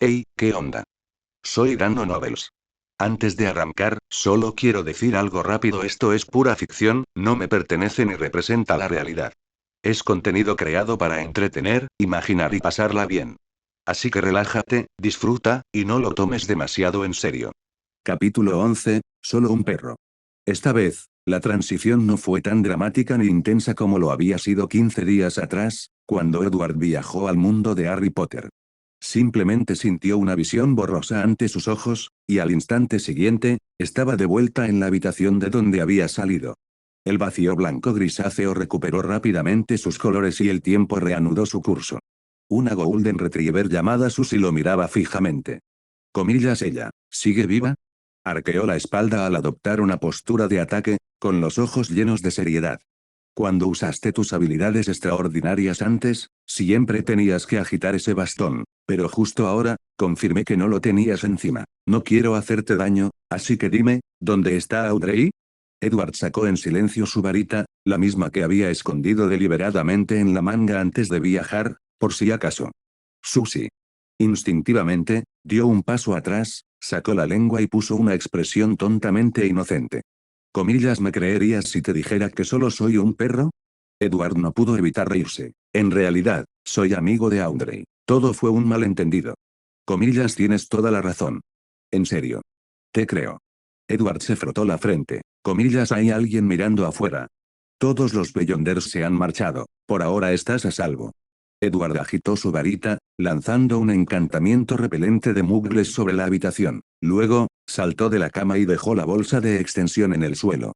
Hey, ¿qué onda? Soy Dano Novels. Antes de arrancar, solo quiero decir algo rápido: esto es pura ficción, no me pertenece ni representa la realidad. Es contenido creado para entretener, imaginar y pasarla bien. Así que relájate, disfruta, y no lo tomes demasiado en serio. Capítulo 11, solo un perro. Esta vez, la transición no fue tan dramática ni intensa como lo había sido 15 días atrás, cuando Edward viajó al mundo de Harry Potter. Simplemente sintió una visión borrosa ante sus ojos, y al instante siguiente, estaba de vuelta en la habitación de donde había salido. El vacío blanco grisáceo recuperó rápidamente sus colores y el tiempo reanudó su curso. Una Golden Retriever llamada Susie lo miraba fijamente. Comillas, ella, ¿sigue viva? Arqueó la espalda al adoptar una postura de ataque, con los ojos llenos de seriedad. Cuando usaste tus habilidades extraordinarias antes, siempre tenías que agitar ese bastón, pero justo ahora, confirmé que no lo tenías encima. No quiero hacerte daño, así que dime, ¿dónde está Audrey? Edward sacó en silencio su varita, la misma que había escondido deliberadamente en la manga antes de viajar, por si acaso. Susie. Instintivamente, dio un paso atrás, sacó la lengua y puso una expresión tontamente inocente. Comillas, ¿me creerías si te dijera que solo soy un perro? Edward no pudo evitar reírse. En realidad, soy amigo de Audrey. Todo fue un malentendido. Comillas, tienes toda la razón. En serio. Te creo. Edward se frotó la frente. Comillas, hay alguien mirando afuera. Todos los Beyonders se han marchado. Por ahora estás a salvo. Edward agitó su varita, lanzando un encantamiento repelente de muggles sobre la habitación. Luego, saltó de la cama y dejó la bolsa de extensión en el suelo.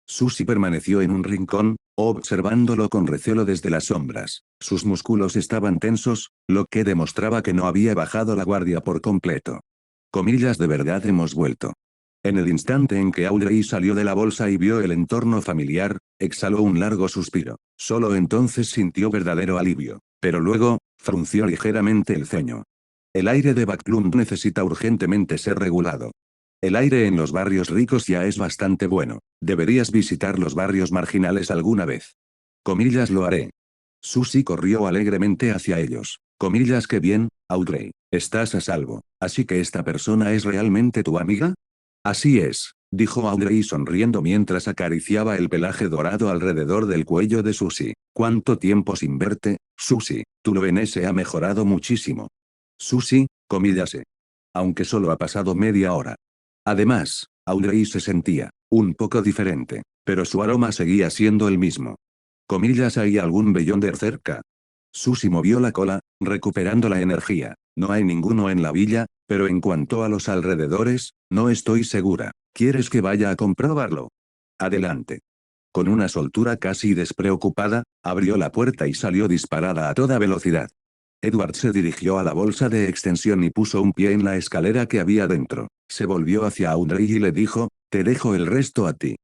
Susie permaneció en un rincón, observándolo con recelo desde las sombras. Sus músculos estaban tensos, lo que demostraba que no había bajado la guardia por completo. Comillas, de verdad hemos vuelto. En el instante en que Audrey salió de la bolsa y vio el entorno familiar, exhaló un largo suspiro. Solo entonces sintió verdadero alivio. Pero luego, frunció ligeramente el ceño. El aire de Backlund necesita urgentemente ser regulado. El aire en los barrios ricos ya es bastante bueno. Deberías visitar los barrios marginales alguna vez. Comillas, lo haré. Susie corrió alegremente hacia ellos. Comillas, qué bien, Audrey. Estás a salvo. ¿Así que esta persona es realmente tu amiga? Así es, dijo Audrey sonriendo mientras acariciaba el pelaje dorado alrededor del cuello de Susie. ¿Cuánto tiempo sin verte, Susie? Tu loenese ha mejorado muchísimo. Susie, comillase. Aunque solo ha pasado media hora. Además, Audrey se sentía un poco diferente, pero su aroma seguía siendo el mismo. Comillas, ¿hay algún Beyonder cerca? Susie movió la cola, recuperando la energía. No hay ninguno en la villa, pero en cuanto a los alrededores, no estoy segura. ¿Quieres que vaya a comprobarlo? Adelante. Con una soltura casi despreocupada, abrió la puerta y salió disparada a toda velocidad. Edward se dirigió a la bolsa de extensión y puso un pie en la escalera que había dentro. Se volvió hacia Audrey y le dijo, te dejo el resto a ti.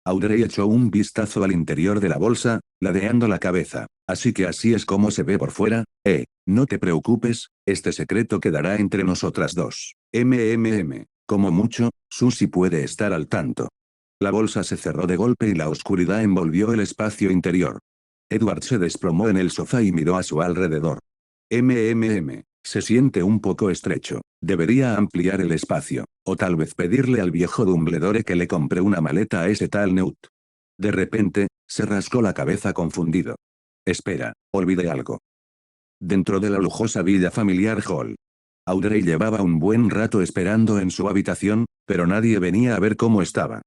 Audrey echó un vistazo al interior de la bolsa, ladeando la cabeza. Así que así es como se ve por fuera. No te preocupes, este secreto quedará entre nosotras dos. Como mucho, Susie puede estar al tanto. La bolsa se cerró de golpe y la oscuridad envolvió el espacio interior. Edward se desplomó en el sofá y miró a su alrededor. Se siente un poco estrecho. Debería ampliar el espacio, o tal vez pedirle al viejo Dumbledore que le compre una maleta a ese tal Newt. De repente, se rascó la cabeza confundido. Espera, olvidé algo. Dentro de la lujosa villa familiar Hall. Audrey llevaba un buen rato esperando en su habitación, pero nadie venía a ver cómo estaba.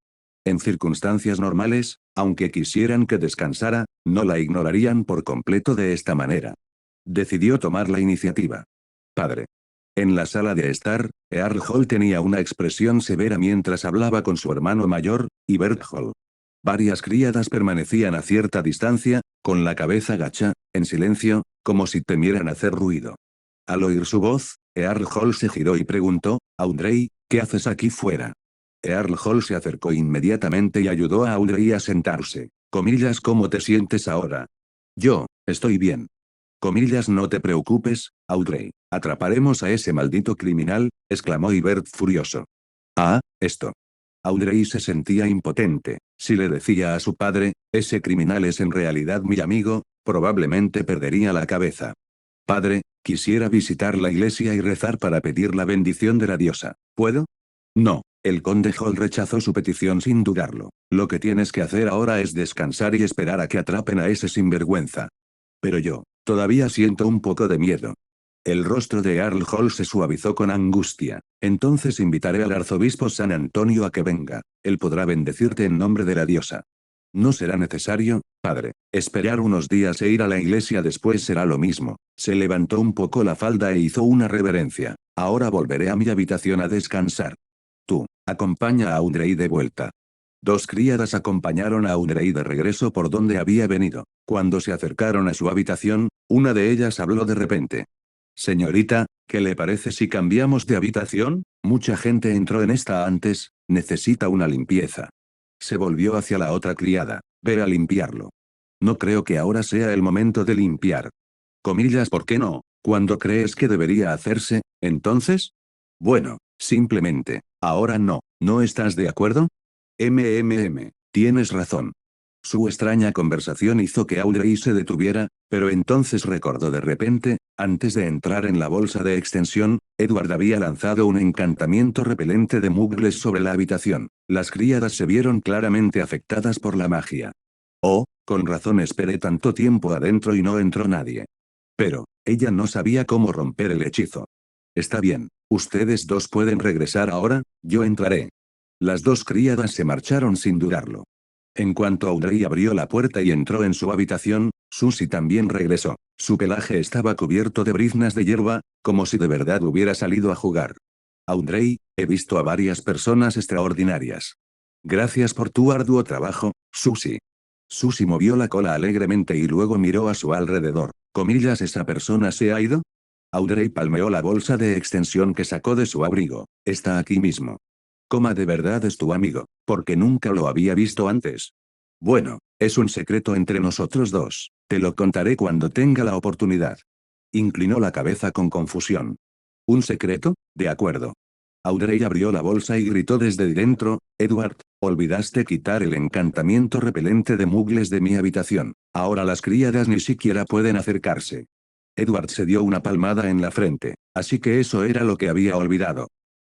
En circunstancias normales, aunque quisieran que descansara, no la ignorarían por completo de esta manera. Decidió tomar la iniciativa. Padre. En la sala de estar, Earl Hall tenía una expresión severa mientras hablaba con su hermano mayor, Hubert Hall. Varias criadas permanecían a cierta distancia, con la cabeza gacha, en silencio, como si temieran hacer ruido. Al oír su voz, Earl Hall se giró y preguntó, Audrey, ¿qué haces aquí fuera? Earl Hall se acercó inmediatamente y ayudó a Audrey a sentarse. Comillas, ¿cómo te sientes ahora? Yo, estoy bien. Comillas, no te preocupes, Audrey. Atraparemos a ese maldito criminal, exclamó Hubert furioso. Ah, esto. Audrey se sentía impotente. Si le decía a su padre, ese criminal es en realidad mi amigo, probablemente perdería la cabeza. Padre, quisiera visitar la iglesia y rezar para pedir la bendición de la diosa. ¿Puedo? No. El conde Hall rechazó su petición sin dudarlo. Lo que tienes que hacer ahora es descansar y esperar a que atrapen a ese sinvergüenza. Pero yo, todavía siento un poco de miedo. El rostro de Earl Hall se suavizó con angustia. Entonces invitaré al arzobispo San Antonio a que venga. Él podrá bendecirte en nombre de la diosa. No será necesario, padre. Esperar unos días e ir a la iglesia después será lo mismo. Se levantó un poco la falda e hizo una reverencia. Ahora volveré a mi habitación a descansar. Tú, acompaña a Audrey de vuelta. Dos criadas acompañaron a Audrey de regreso por donde había venido. Cuando se acercaron a su habitación, una de ellas habló de repente. Señorita, ¿qué le parece si cambiamos de habitación? Mucha gente entró en esta antes, necesita una limpieza. Se volvió hacia la otra criada. Ve a limpiarlo. No creo que ahora sea el momento de limpiar. Comillas, ¿por qué no? Cuando crees que debería hacerse, entonces? Bueno, simplemente, ahora no, ¿no estás de acuerdo? Tienes razón. Su extraña conversación hizo que Audrey se detuviera, pero entonces recordó de repente, antes de entrar en la bolsa de extensión, Edward había lanzado un encantamiento repelente de mugles sobre la habitación. Las criadas se vieron claramente afectadas por la magia. Oh, con razón esperé tanto tiempo adentro y no entró nadie. Pero, ella no sabía cómo romper el hechizo. Está bien, ustedes dos pueden regresar ahora, yo entraré. Las dos criadas se marcharon sin dudarlo. En cuanto Audrey abrió la puerta y entró en su habitación, Susie también regresó. Su pelaje estaba cubierto de briznas de hierba, como si de verdad hubiera salido a jugar. Audrey, he visto a varias personas extraordinarias. Gracias por tu arduo trabajo, Susie. Susie movió la cola alegremente y luego miró a su alrededor. Comillas, ¿esa persona se ha ido? Audrey palmeó la bolsa de extensión que sacó de su abrigo. Está aquí mismo. ¿De verdad es tu amigo? Porque nunca lo había visto antes. Bueno, es un secreto entre nosotros dos. Te lo contaré cuando tenga la oportunidad. Inclinó la cabeza con confusión. ¿Un secreto? De acuerdo. Audrey abrió la bolsa y gritó desde dentro, Edward, olvidaste quitar el encantamiento repelente de mugles de mi habitación. Ahora las criadas ni siquiera pueden acercarse. Edward se dio una palmada en la frente. Así que eso era lo que había olvidado.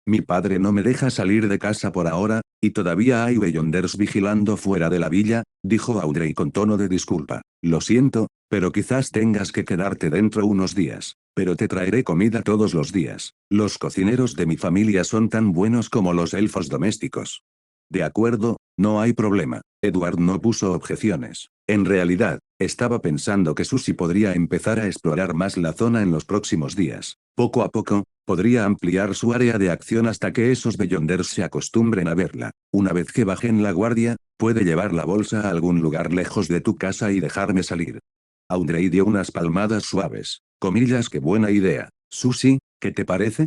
Mi padre no me deja salir de casa por ahora, y todavía hay Beyonders vigilando fuera de la villa, dijo Audrey con tono de disculpa. Lo siento, pero quizás tengas que quedarte dentro unos días. Pero te traeré comida todos los días. Los cocineros de mi familia son tan buenos como los elfos domésticos. De acuerdo, no hay problema. Edward no puso objeciones. En realidad, estaba pensando que Susie podría empezar a explorar más la zona en los próximos días. Poco a poco, podría ampliar su área de acción hasta que esos Beyonders se acostumbren a verla. Una vez que bajen la guardia, puede llevar la bolsa a algún lugar lejos de tu casa y dejarme salir. Audrey dio unas palmadas suaves. Comillas, qué buena idea. Susie, ¿qué te parece?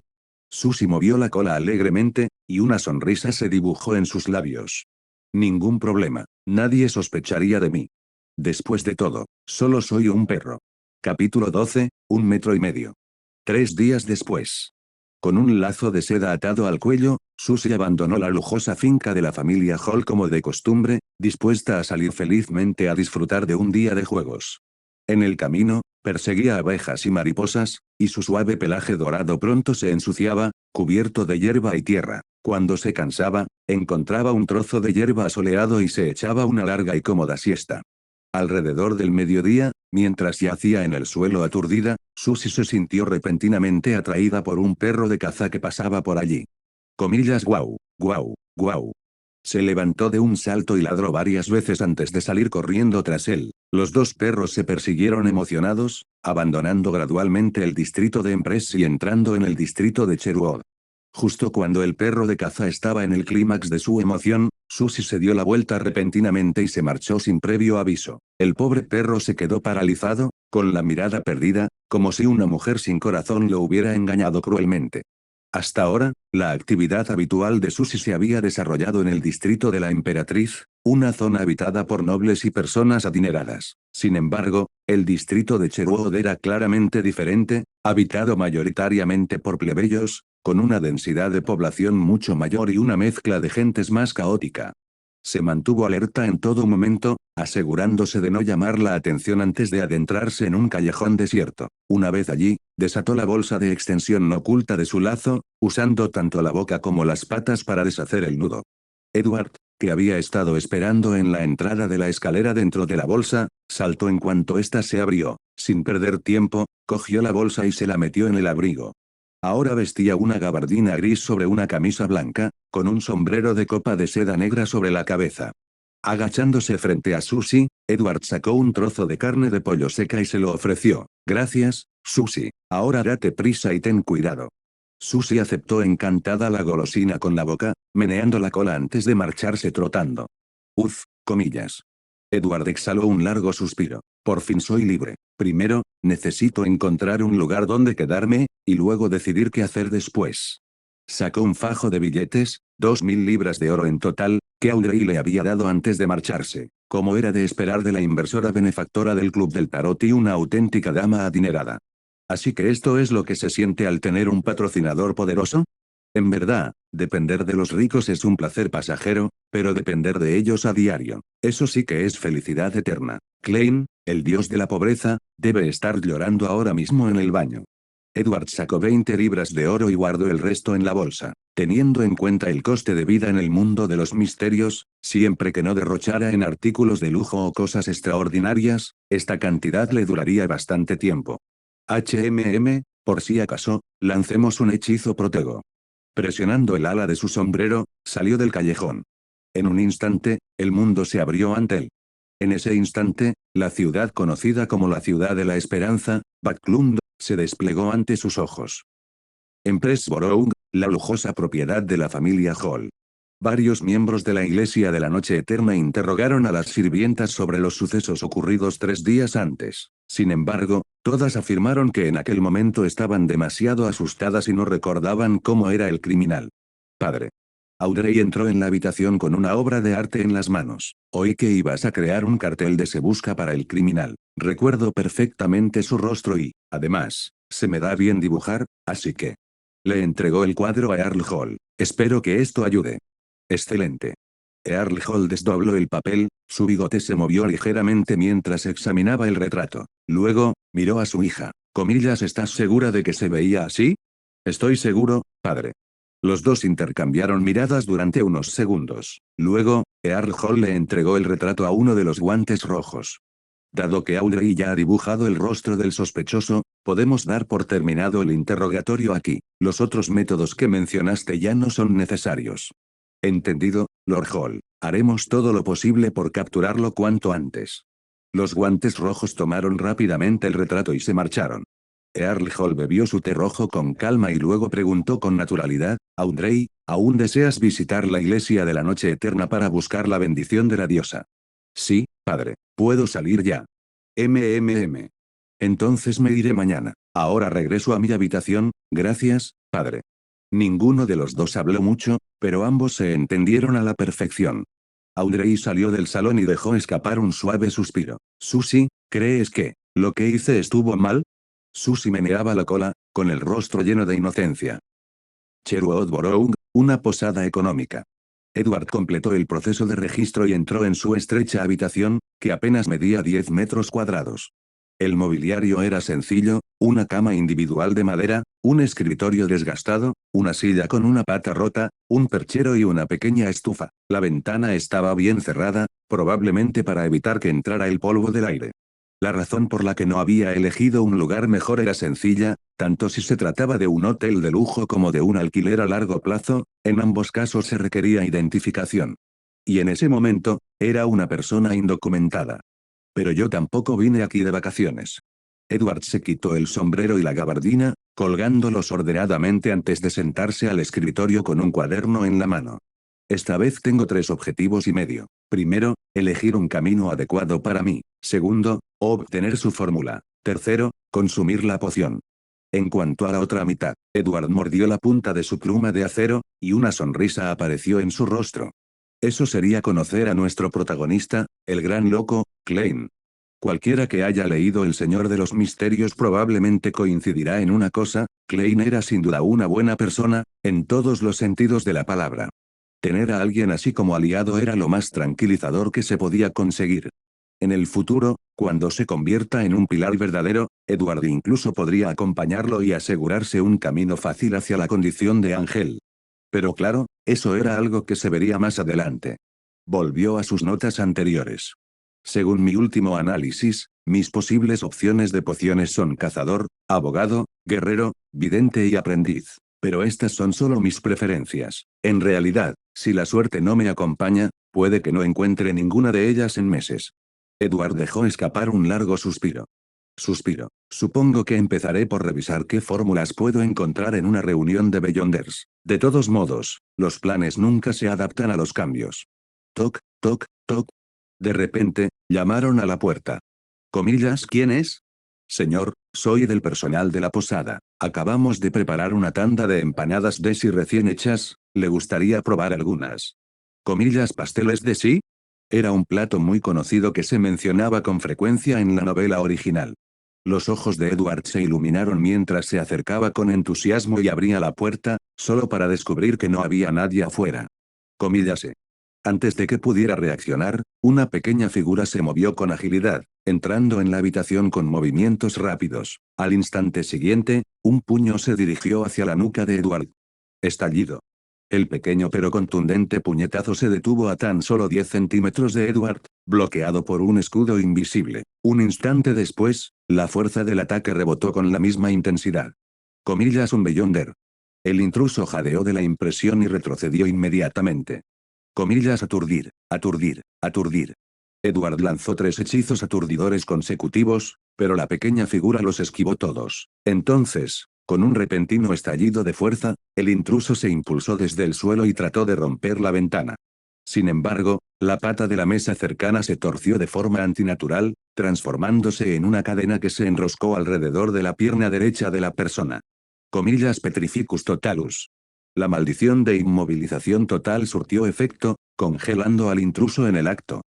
Susie movió la cola alegremente, y una sonrisa se dibujó en sus labios. Ningún problema, nadie sospecharía de mí. Después de todo, solo soy un perro. Capítulo 12, 1,5 metros. 3 días después. Con un lazo de seda atado al cuello, Susie abandonó la lujosa finca de la familia Hall como de costumbre, dispuesta a salir felizmente a disfrutar de un día de juegos. En el camino, perseguía abejas y mariposas, y su suave pelaje dorado pronto se ensuciaba, cubierto de hierba y tierra. Cuando se cansaba, encontraba un trozo de hierba soleado y se echaba una larga y cómoda siesta. Alrededor del mediodía, mientras yacía en el suelo aturdida, Susie se sintió repentinamente atraída por un perro de caza que pasaba por allí. Comillas, guau, guau, guau. Se levantó de un salto y ladró varias veces antes de salir corriendo tras él. Los dos perros se persiguieron emocionados, abandonando gradualmente el distrito de Empress y entrando en el distrito de Sherwood. Justo cuando el perro de caza estaba en el clímax de su emoción, Susie se dio la vuelta repentinamente y se marchó sin previo aviso. El pobre perro se quedó paralizado, con la mirada perdida, como si una mujer sin corazón lo hubiera engañado cruelmente. Hasta ahora, la actividad habitual de Susie se había desarrollado en el distrito de la Emperatriz, una zona habitada por nobles y personas adineradas. Sin embargo, el distrito de Sherwood era claramente diferente, habitado mayoritariamente por plebeyos, con una densidad de población mucho mayor y una mezcla de gentes más caótica. Se mantuvo alerta en todo momento, asegurándose de no llamar la atención antes de adentrarse en un callejón desierto. Una vez allí, desató la bolsa de extensión oculta de su lazo, usando tanto la boca como las patas para deshacer el nudo. Edward, que había estado esperando en la entrada de la escalera dentro de la bolsa, saltó en cuanto ésta se abrió. Sin perder tiempo, cogió la bolsa y se la metió en el abrigo. Ahora vestía una gabardina gris sobre una camisa blanca, con un sombrero de copa de seda negra sobre la cabeza. Agachándose frente a Susie, Edward sacó un trozo de carne de pollo seca y se lo ofreció. Gracias, Susie. Ahora date prisa y ten cuidado. Susie aceptó encantada la golosina con la boca, meneando la cola antes de marcharse trotando. Uf, comillas. Edward exhaló un largo suspiro. Por fin soy libre. Primero, necesito encontrar un lugar donde quedarme, y luego decidir qué hacer después. Sacó un fajo de billetes, 2.000 libras de oro en total, que Audrey le había dado antes de marcharse, como era de esperar de la inversora benefactora del Club del Tarot y una auténtica dama adinerada. Así que esto es lo que se siente al tener un patrocinador poderoso. En verdad, depender de los ricos es un placer pasajero, pero depender de ellos a diario, eso sí que es felicidad eterna. Klein, el dios de la pobreza, debe estar llorando ahora mismo en el baño. Edward sacó 20 libras de oro y guardó el resto en la bolsa. Teniendo en cuenta el coste de vida en el mundo de los misterios, siempre que no derrochara en artículos de lujo o cosas extraordinarias, esta cantidad le duraría bastante tiempo. Por si acaso, lancemos un hechizo protego. Presionando el ala de su sombrero, salió del callejón. En un instante, el mundo se abrió ante él. En ese instante, la ciudad conocida como la Ciudad de la Esperanza, Backlund, se desplegó ante sus ojos. En Pressborough, la lujosa propiedad de la familia Hall. Varios miembros de la Iglesia de la Noche Eterna interrogaron a las sirvientas sobre los sucesos ocurridos 3 días antes. Sin embargo, todas afirmaron que en aquel momento estaban demasiado asustadas y no recordaban cómo era el criminal. Padre. Audrey entró en la habitación con una obra de arte en las manos. Oí que ibas a crear un cartel de Se busca para el criminal. Recuerdo perfectamente su rostro y, además, se me da bien dibujar, así que... Le entregó el cuadro a Earl Hall. Espero que esto ayude. Excelente. Earl Hall desdobló el papel, su bigote se movió ligeramente mientras examinaba el retrato. Luego, miró a su hija. Comillas, ¿estás segura de que se veía así? Estoy seguro, padre. Los dos intercambiaron miradas durante unos segundos. Luego, Earl Hall le entregó el retrato a uno de los guantes rojos. Dado que Audrey ya ha dibujado el rostro del sospechoso, podemos dar por terminado el interrogatorio aquí. Los otros métodos que mencionaste ya no son necesarios. Entendido, Lord Hall. Haremos todo lo posible por capturarlo cuanto antes. Los guantes rojos tomaron rápidamente el retrato y se marcharon. Earl Hall bebió su té rojo con calma y luego preguntó con naturalidad, Audrey, ¿aún deseas visitar la Iglesia de la Noche Eterna para buscar la bendición de la diosa? Sí, padre. ¿Puedo salir ya? Entonces me iré mañana. Ahora regreso a mi habitación, gracias, padre. Ninguno de los dos habló mucho, pero ambos se entendieron a la perfección. Audrey salió del salón y dejó escapar un suave suspiro. Susie, ¿crees que lo que hice estuvo mal? Susie meneaba la cola, con el rostro lleno de inocencia. Sherwood Borough, una posada económica. Edward completó el proceso de registro y entró en su estrecha habitación, que apenas medía 10 metros cuadrados. El mobiliario era sencillo, una cama individual de madera, un escritorio desgastado, una silla con una pata rota, un perchero y una pequeña estufa. La ventana estaba bien cerrada, probablemente para evitar que entrara el polvo del aire. La razón por la que no había elegido un lugar mejor era sencilla, tanto si se trataba de un hotel de lujo como de un alquiler a largo plazo, en ambos casos se requería identificación. Y en ese momento, era una persona indocumentada. Pero yo tampoco vine aquí de vacaciones. Edward se quitó el sombrero y la gabardina, colgándolos ordenadamente antes de sentarse al escritorio con un cuaderno en la mano. Esta vez tengo 3 objetivos y medio. Primero, elegir un camino adecuado para mí. Segundo, obtener su fórmula. Tercero, consumir la poción. En cuanto a la otra mitad, Edward mordió la punta de su pluma de acero, y una sonrisa apareció en su rostro. Eso sería conocer a nuestro protagonista, el gran loco, Klein. Cualquiera que haya leído El Señor de los Misterios probablemente coincidirá en una cosa, Klein era sin duda una buena persona, en todos los sentidos de la palabra. Tener a alguien así como aliado era lo más tranquilizador que se podía conseguir. En el futuro, cuando se convierta en un pilar verdadero, Edward incluso podría acompañarlo y asegurarse un camino fácil hacia la condición de ángel. Pero claro, eso era algo que se vería más adelante. Volvió a sus notas anteriores. Según mi último análisis, mis posibles opciones de pociones son cazador, abogado, guerrero, vidente y aprendiz. Pero estas son solo mis preferencias. En realidad, si la suerte no me acompaña, puede que no encuentre ninguna de ellas en meses. Edward dejó escapar un largo suspiro. Suspiro. Supongo que empezaré por revisar qué fórmulas puedo encontrar en una reunión de Beyonders. De todos modos, los planes nunca se adaptan a los cambios. Toc, toc, toc. De repente, llamaron a la puerta. Comillas, ¿quién es? Señor, soy del personal de la posada. Acabamos de preparar una tanda de empanadas desi recién hechas, ¿le gustaría probar algunas? Comillas, ¿pasteles de sí? Era un plato muy conocido que se mencionaba con frecuencia en la novela original. Los ojos de Edward se iluminaron mientras se acercaba con entusiasmo y abría la puerta, solo para descubrir que no había nadie afuera. Comillas. Antes de que pudiera reaccionar, una pequeña figura se movió con agilidad, entrando en la habitación con movimientos rápidos. Al instante siguiente, un puño se dirigió hacia la nuca de Edward. Estallido. El pequeño pero contundente puñetazo se detuvo a tan solo 10 centímetros de Edward, bloqueado por un escudo invisible. Un instante después, la fuerza del ataque rebotó con la misma intensidad. Comillas, un Beyonder. El intruso jadeó de la impresión y retrocedió inmediatamente. Comillas, aturdir, aturdir, aturdir. Edward lanzó 3 hechizos aturdidores consecutivos, pero la pequeña figura los esquivó todos. Entonces, con un repentino estallido de fuerza, el intruso se impulsó desde el suelo y trató de romper la ventana. Sin embargo, la pata de la mesa cercana se torció de forma antinatural, transformándose en una cadena que se enroscó alrededor de la pierna derecha de la persona. Comillas, Petrificus totalus. La maldición de inmovilización total surtió efecto, congelando al intruso en el acto.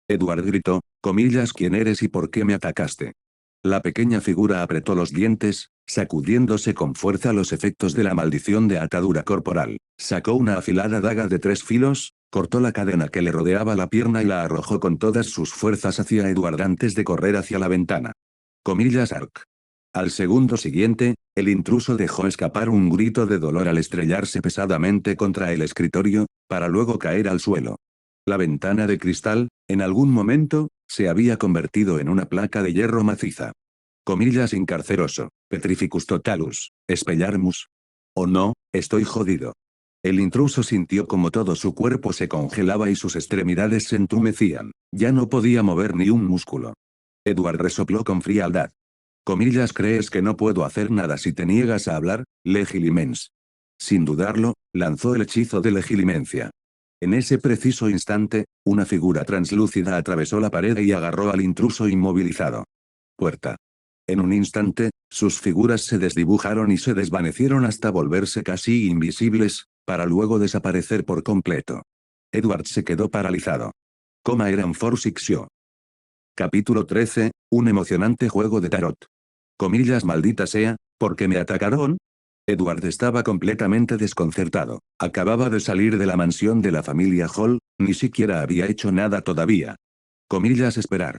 Edward gritó, comillas, ¿quién eres y por qué me atacaste? La pequeña figura apretó los dientes, sacudiéndose con fuerza los efectos de la maldición de atadura corporal. Sacó una afilada daga de 3 filos, cortó la cadena que le rodeaba la pierna y la arrojó con todas sus fuerzas hacia Edward antes de correr hacia la ventana. Comillas, arc. Al segundo siguiente, el intruso dejó escapar un grito de dolor al estrellarse pesadamente contra el escritorio, para luego caer al suelo. La ventana de cristal, en algún momento, se había convertido en una placa de hierro maciza. Comillas, incarceroso, Petrificus totalus, expelliarmus. Oh no, estoy jodido. El intruso sintió como todo su cuerpo se congelaba y sus extremidades se entumecían. Ya no podía mover ni un músculo. Edward resopló con frialdad. Comillas, ¿crees que no puedo hacer nada si te niegas a hablar, Legilimens? Sin dudarlo, lanzó el hechizo de legilimencia. En ese preciso instante, una figura translúcida atravesó la pared y agarró al intruso inmovilizado. Puerta. En un instante, sus figuras se desdibujaron y se desvanecieron hasta volverse casi invisibles, para luego desaparecer por completo. Edward se quedó paralizado. Coma eran Forsixió. Capítulo 13, un emocionante juego de tarot. Comillas, maldita sea, ¿por qué me atacaron? Edward estaba completamente desconcertado. Acababa de salir de la mansión de la familia Hall, ni siquiera había hecho nada todavía. Comillas, esperar.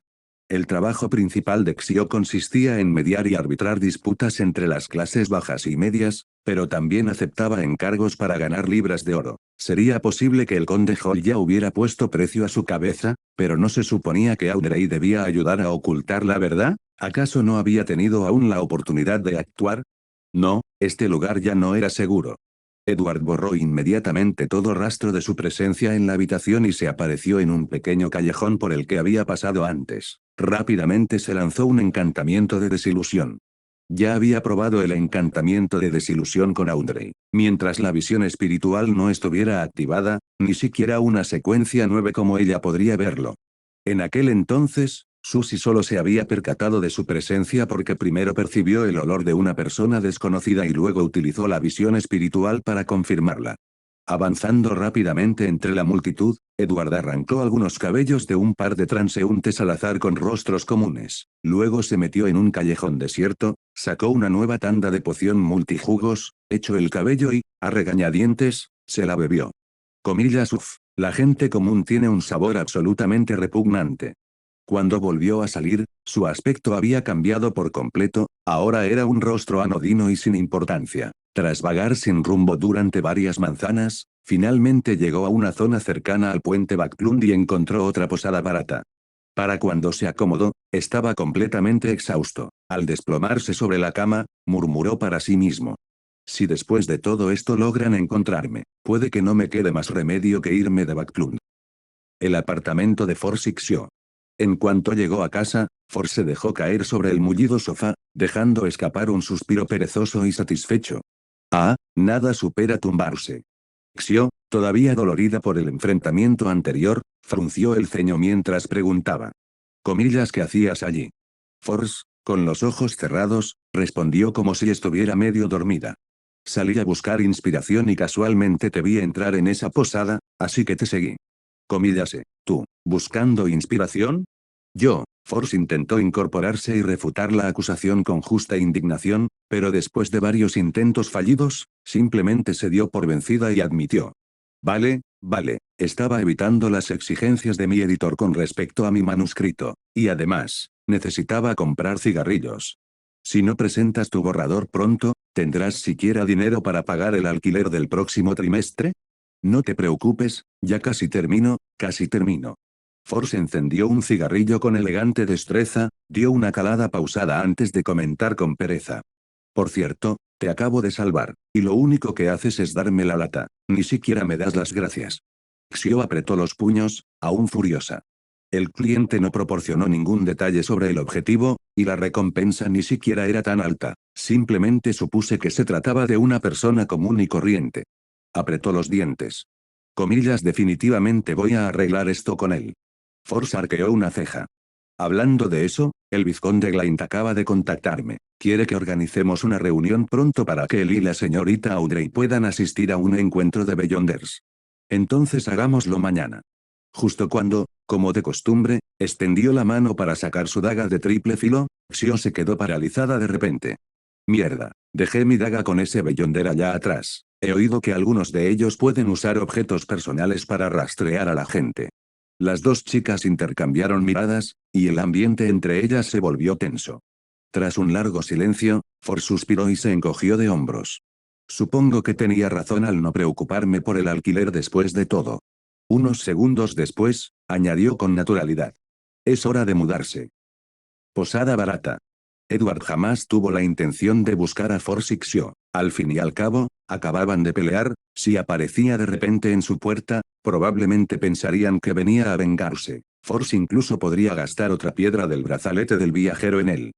El trabajo principal de Xio consistía en mediar y arbitrar disputas entre las clases bajas y medias, pero también aceptaba encargos para ganar libras de oro. Sería posible que el conde Hall ya hubiera puesto precio a su cabeza, pero ¿no se suponía que Audrey debía ayudar a ocultar la verdad? ¿Acaso no había tenido aún la oportunidad de actuar? No, este lugar ya no era seguro. Edward borró inmediatamente todo rastro de su presencia en la habitación y se apareció en un pequeño callejón por el que había pasado antes. Rápidamente se lanzó un encantamiento de desilusión. Ya había probado el encantamiento de desilusión con Audrey. Mientras la visión espiritual no estuviera activada, ni siquiera una secuencia 9 como ella podría verlo. En aquel entonces, Susie solo se había percatado de su presencia porque primero percibió el olor de una persona desconocida y luego utilizó la visión espiritual para confirmarla. Avanzando rápidamente entre la multitud, Edward arrancó algunos cabellos de un par de transeúntes al azar con rostros comunes. Luego se metió en un callejón desierto, sacó una nueva tanda de poción multijugos, echó el cabello y, a regañadientes, se la bebió. Comillas la gente común tiene un sabor absolutamente repugnante. Cuando volvió a salir, su aspecto había cambiado por completo, ahora era un rostro anodino y sin importancia. Tras vagar sin rumbo durante varias manzanas, finalmente llegó a una zona cercana al puente Backlund y encontró otra posada barata. Para cuando se acomodó, estaba completamente exhausto. Al desplomarse sobre la cama, murmuró para sí mismo. Si después de todo esto logran encontrarme, puede que no me quede más remedio que irme de Backlund. El apartamento de Forsythia. En cuanto llegó a casa, Ford se dejó caer sobre el mullido sofá, dejando escapar un suspiro perezoso y satisfecho. Ah, nada supera tumbarse. Xio, todavía dolorida por el enfrentamiento anterior, frunció el ceño mientras preguntaba. Comillas, ¿qué hacías allí? Force, con los ojos cerrados, respondió como si estuviera medio dormida. Salí a buscar inspiración y casualmente te vi entrar en esa posada, así que te seguí. Comillas, ¿tú, buscando inspiración? Force intentó incorporarse y refutar la acusación con justa indignación, pero después de varios intentos fallidos, simplemente se dio por vencida y admitió. Vale, estaba evitando las exigencias de mi editor con respecto a mi manuscrito, y además, necesitaba comprar cigarrillos. Si no presentas tu borrador pronto, ¿tendrás siquiera dinero para pagar el alquiler del próximo trimestre? No te preocupes, ya casi termino, casi termino. Force encendió un cigarrillo con elegante destreza, dio una calada pausada antes de comentar con pereza. Por cierto, te acabo de salvar, y lo único que haces es darme la lata, ni siquiera me das las gracias. Xio apretó los puños, aún furiosa. El cliente no proporcionó ningún detalle sobre el objetivo, y la recompensa ni siquiera era tan alta, simplemente supuse que se trataba de una persona común y corriente. Apretó los dientes. Comillas, definitivamente voy a arreglar esto con él. Force arqueó una ceja. Hablando de eso, el vizconde Glaint acaba de contactarme. Quiere que organicemos una reunión pronto para que él y la señorita Audrey puedan asistir a un encuentro de Beyonders. Entonces hagámoslo mañana. Justo cuando, como de costumbre, extendió la mano para sacar su daga de triple filo, Xio se quedó paralizada de repente. Mierda, dejé mi daga con ese Beyonder allá atrás. He oído que algunos de ellos pueden usar objetos personales para rastrear a la gente. Las dos chicas intercambiaron miradas, y el ambiente entre ellas se volvió tenso. Tras un largo silencio, Ford suspiró y se encogió de hombros. Supongo que tenía razón al no preocuparme por el alquiler después de todo. Unos segundos después, añadió con naturalidad. Es hora de mudarse. Posada barata. Edward jamás tuvo la intención de buscar a Forsythia. Al fin y al cabo, acababan de pelear, si aparecía de repente en su puerta, probablemente pensarían que venía a vengarse. Force incluso podría gastar otra piedra del brazalete del viajero en él.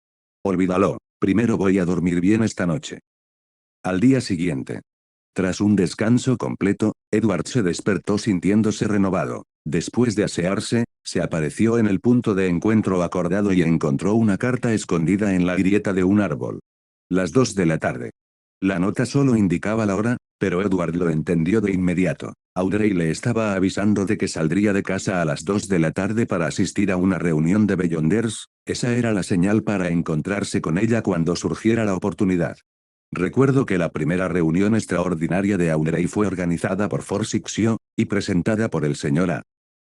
Olvídalo, primero voy a dormir bien esta noche. Al día siguiente. Tras un descanso completo, Edward se despertó sintiéndose renovado. Después de asearse, se apareció en el punto de encuentro acordado y encontró una carta escondida en la grieta de un árbol. Las 2 de la tarde. La nota solo indicaba la hora, pero Edward lo entendió de inmediato. Audrey le estaba avisando de que saldría de casa a las 2 de la tarde para asistir a una reunión de Beyonders, esa era la señal para encontrarse con ella cuando surgiera la oportunidad. Recuerdo que la primera reunión extraordinaria de Audrey fue organizada por Forsythia, y presentada por el Sr. A.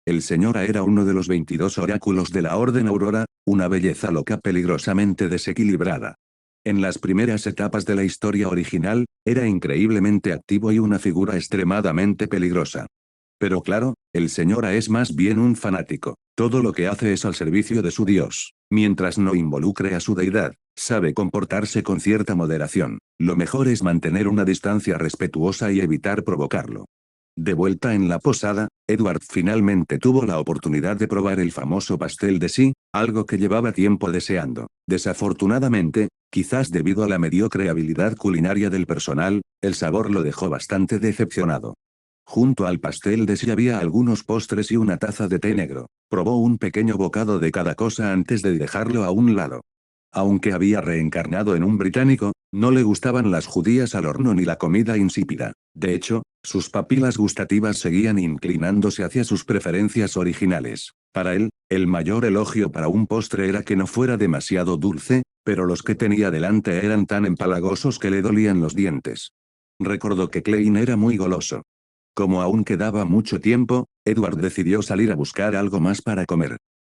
El Sr. A era uno de los 22 oráculos de la Orden Aurora, una belleza loca peligrosamente desequilibrada. En las primeras etapas de la historia original, era increíblemente activo y una figura extremadamente peligrosa. Pero claro, el Sr. A es más bien un fanático. Todo lo que hace es al servicio de su dios. Mientras no involucre a su deidad, sabe comportarse con cierta moderación. Lo mejor es mantener una distancia respetuosa y evitar provocarlo. De vuelta en la posada, Edward finalmente tuvo la oportunidad de probar el famoso pastel de sí, algo que llevaba tiempo deseando. Desafortunadamente, quizás debido a la mediocre habilidad culinaria del personal, el sabor lo dejó bastante decepcionado. Junto al pastel de sí había algunos postres y una taza de té negro. Probó un pequeño bocado de cada cosa antes de dejarlo a un lado. Aunque había reencarnado en un británico, no le gustaban las judías al horno ni la comida insípida. De hecho, sus papilas gustativas seguían inclinándose hacia sus preferencias originales. Para él, el mayor elogio para un postre era que no fuera demasiado dulce, pero los que tenía delante eran tan empalagosos que le dolían los dientes. Recordó que Klein era muy goloso. Como aún quedaba mucho tiempo, Edward decidió salir a buscar algo más para comer.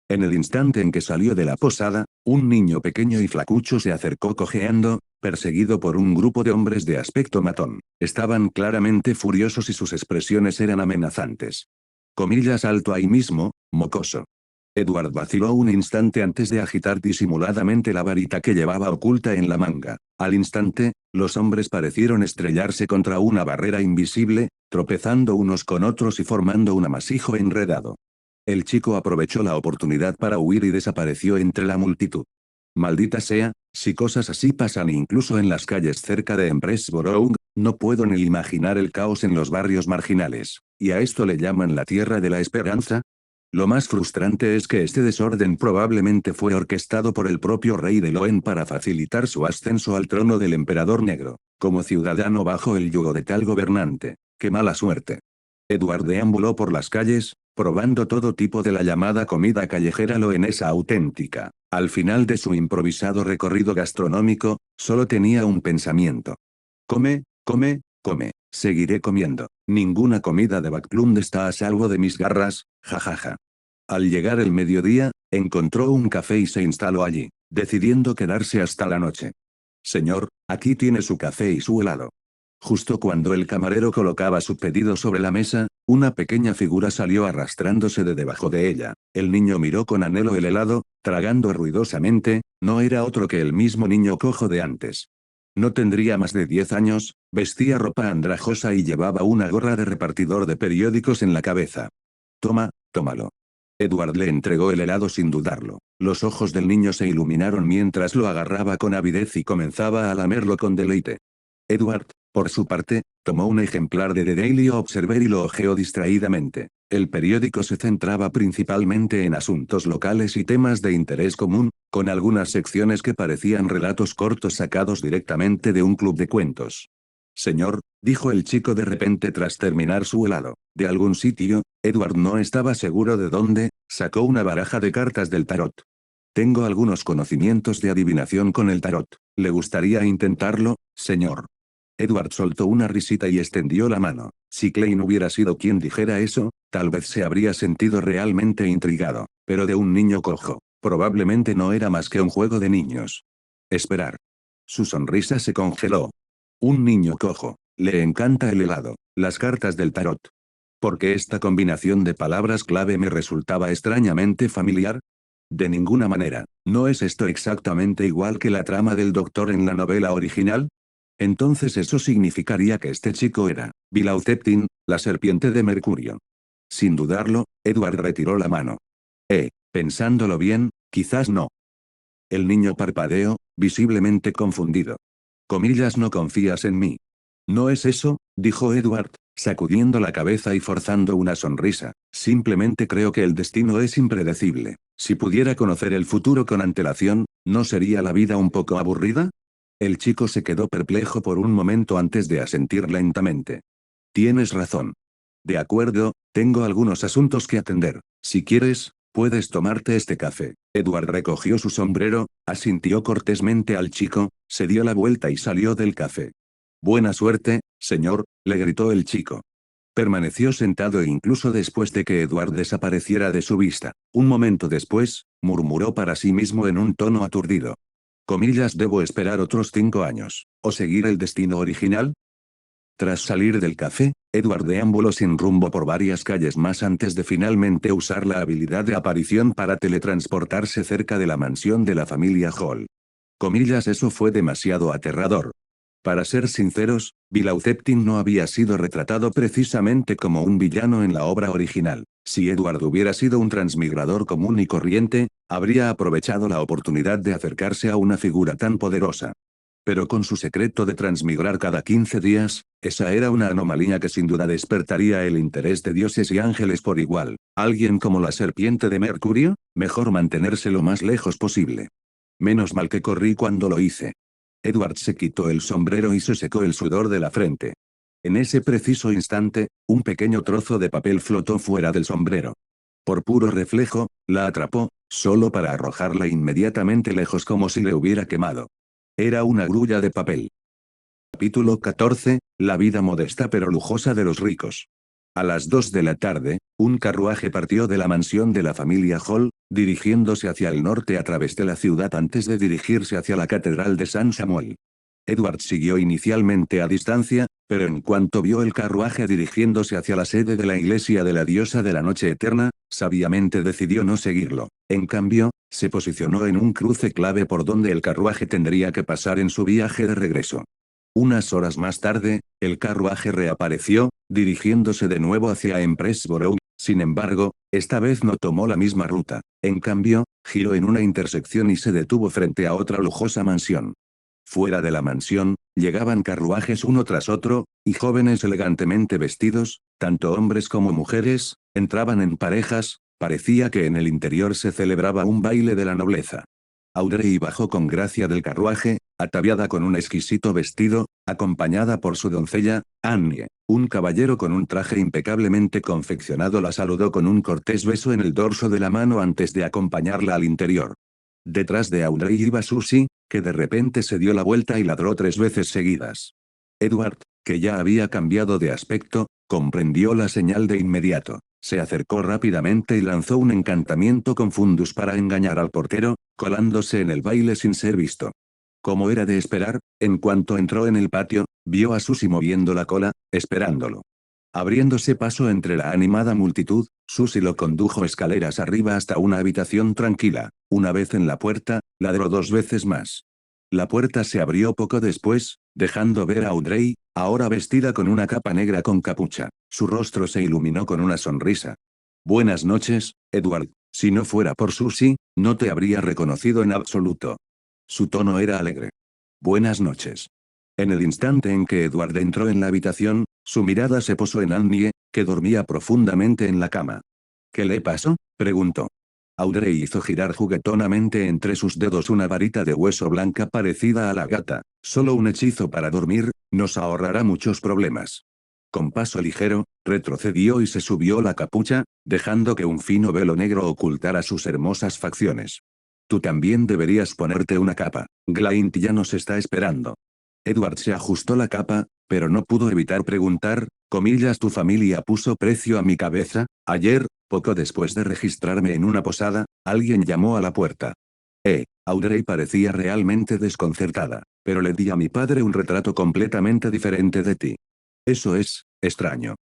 En el instante en que salió de la posada, un niño pequeño y flacucho se acercó cojeando, perseguido por un grupo de hombres de aspecto matón. Estaban claramente furiosos y sus expresiones eran amenazantes. Comillas alto ahí mismo, mocoso. Edward vaciló un instante antes de agitar disimuladamente la varita que llevaba oculta en la manga. Al instante, los hombres parecieron estrellarse contra una barrera invisible, tropezando unos con otros y formando un amasijo enredado. El chico aprovechó la oportunidad para huir y desapareció entre la multitud. Maldita sea, si cosas así pasan incluso en las calles cerca de Empressborough, no puedo ni imaginar el caos en los barrios marginales. ¿Y a esto le llaman la Tierra de la Esperanza? Lo más frustrante es que este desorden probablemente fue orquestado por el propio rey de Loen para facilitar su ascenso al trono del emperador negro, como ciudadano bajo el yugo de tal gobernante. ¡Qué mala suerte! Edward deambuló por las calles, probando todo tipo de la llamada comida callejera loenesa auténtica. Al final de su improvisado recorrido gastronómico, solo tenía un pensamiento. Come, come, come. Seguiré comiendo. Ninguna comida de Backlund está a salvo de mis garras, jajaja. Al llegar el mediodía, encontró un café y se instaló allí, decidiendo quedarse hasta la noche. Señor, aquí tiene su café y su helado. Justo cuando el camarero colocaba su pedido sobre la mesa, una pequeña figura salió arrastrándose de debajo de ella. El niño miró con anhelo el helado, tragando ruidosamente, no era otro que el mismo niño cojo de antes. No tendría más de 10 años, vestía ropa andrajosa y llevaba una gorra de repartidor de periódicos en la cabeza. Toma, tómalo. Edward le entregó el helado sin dudarlo. Los ojos del niño se iluminaron mientras lo agarraba con avidez y comenzaba a lamerlo con deleite. Edward, por su parte, tomó un ejemplar de The Daily Observer y lo hojeó distraídamente. El periódico se centraba principalmente en asuntos locales y temas de interés común, con algunas secciones que parecían relatos cortos sacados directamente de un club de cuentos. Señor, dijo el chico de repente tras terminar su helado, de algún sitio, Edward no estaba seguro de dónde, sacó una baraja de cartas del tarot. Tengo algunos conocimientos de adivinación con el tarot. ¿Le gustaría intentarlo, señor? Edward soltó una risita y extendió la mano. Si Klein hubiera sido quien dijera eso, tal vez se habría sentido realmente intrigado, pero de un niño cojo, probablemente no era más que un juego de niños. Esperar. Su sonrisa se congeló. Un niño cojo. Le encanta el helado, las cartas del tarot. ¿Por qué esta combinación de palabras clave me resultaba extrañamente familiar? De ninguna manera, ¿no es esto exactamente igual que la trama del doctor en la novela original? Entonces eso significaría que este chico era Vilauceptin, la serpiente de Mercurio. Sin dudarlo, Edward retiró la mano. Pensándolo bien, quizás no. El niño parpadeó, visiblemente confundido. Comillas, no confías en mí. No es eso, dijo Edward, sacudiendo la cabeza y forzando una sonrisa. Simplemente creo que el destino es impredecible. Si pudiera conocer el futuro con antelación, ¿no sería la vida un poco aburrida? El chico se quedó perplejo por un momento antes de asentir lentamente. Tienes razón. De acuerdo, tengo algunos asuntos que atender. Si quieres, puedes tomarte este café. Edward recogió su sombrero, asintió cortésmente al chico, se dio la vuelta y salió del café. Buena suerte, señor, le gritó el chico. Permaneció sentado incluso después de que Edward desapareciera de su vista. Un momento después, murmuró para sí mismo en un tono aturdido. Comillas, debo esperar otros 5 años. ¿O seguir el destino original? Tras salir del café, Edward deambuló sin rumbo por varias calles más antes de finalmente usar la habilidad de aparición para teletransportarse cerca de la mansión de la familia Hall. Comillas, eso fue demasiado aterrador. Para ser sinceros, Vilauceptin no había sido retratado precisamente como un villano en la obra original. Si Edward hubiera sido un transmigrador común y corriente, habría aprovechado la oportunidad de acercarse a una figura tan poderosa. Pero con su secreto de transmigrar cada 15 días, esa era una anomalía que sin duda despertaría el interés de dioses y ángeles por igual. ¿Alguien como la serpiente de Mercurio? Mejor mantenerse lo más lejos posible. Menos mal que corrí cuando lo hice. Edward se quitó el sombrero y se secó el sudor de la frente. En ese preciso instante, un pequeño trozo de papel flotó fuera del sombrero. Por puro reflejo, la atrapó, solo para arrojarla inmediatamente lejos como si le hubiera quemado. Era una grulla de papel. Capítulo 14, la vida modesta pero lujosa de los ricos. A las 2 de la tarde, un carruaje partió de la mansión de la familia Hall, dirigiéndose hacia el norte a través de la ciudad antes de dirigirse hacia la Catedral de San Samuel. Edward siguió inicialmente a distancia, pero en cuanto vio el carruaje dirigiéndose hacia la sede de la iglesia de la diosa de la noche eterna, sabiamente decidió no seguirlo. En cambio, se posicionó en un cruce clave por donde el carruaje tendría que pasar en su viaje de regreso. Unas horas más tarde, el carruaje reapareció, dirigiéndose de nuevo hacia Empressborough. Sin embargo, esta vez no tomó la misma ruta. En cambio, giró en una intersección y se detuvo frente a otra lujosa mansión. Fuera de la mansión, llegaban carruajes uno tras otro, y jóvenes elegantemente vestidos, tanto hombres como mujeres, entraban en parejas, parecía que en el interior se celebraba un baile de la nobleza. Audrey bajó con gracia del carruaje, ataviada con un exquisito vestido, acompañada por su doncella, Annie. Un caballero con un traje impecablemente confeccionado la saludó con un cortés beso en el dorso de la mano antes de acompañarla al interior. Detrás de Audrey iba Susie, que de repente se dio la vuelta y ladró 3 veces seguidas. Edward, que ya había cambiado de aspecto, comprendió la señal de inmediato. Se acercó rápidamente y lanzó un encantamiento con Fundus para engañar al portero, colándose en el baile sin ser visto. Como era de esperar, en cuanto entró en el patio, vio a Susie moviendo la cola, esperándolo. Abriéndose paso entre la animada multitud, Susie lo condujo escaleras arriba hasta una habitación tranquila. Una vez en la puerta, ladró 2 veces más. La puerta se abrió poco después, dejando ver a Audrey, ahora vestida con una capa negra con capucha. Su rostro se iluminó con una sonrisa. Buenas noches, Edward. Si no fuera por Susie, no te habría reconocido en absoluto. Su tono era alegre. Buenas noches. En el instante en que Edward entró en la habitación, su mirada se posó en Annie, que dormía profundamente en la cama. ¿Qué le pasó?, preguntó. Audrey hizo girar juguetonamente entre sus dedos una varita de hueso blanca parecida a la gata. Solo un hechizo para dormir, nos ahorrará muchos problemas. Con paso ligero, retrocedió y se subió la capucha, dejando que un fino velo negro ocultara sus hermosas facciones. Tú también deberías ponerte una capa. Glynt ya nos está esperando. Edward se ajustó la capa, pero no pudo evitar preguntar, ¿tu familia puso precio a mi cabeza? Ayer, poco después de registrarme en una posada, alguien llamó a la puerta. Audrey parecía realmente desconcertada, pero le di a mi padre un retrato completamente diferente de ti. Eso es extraño.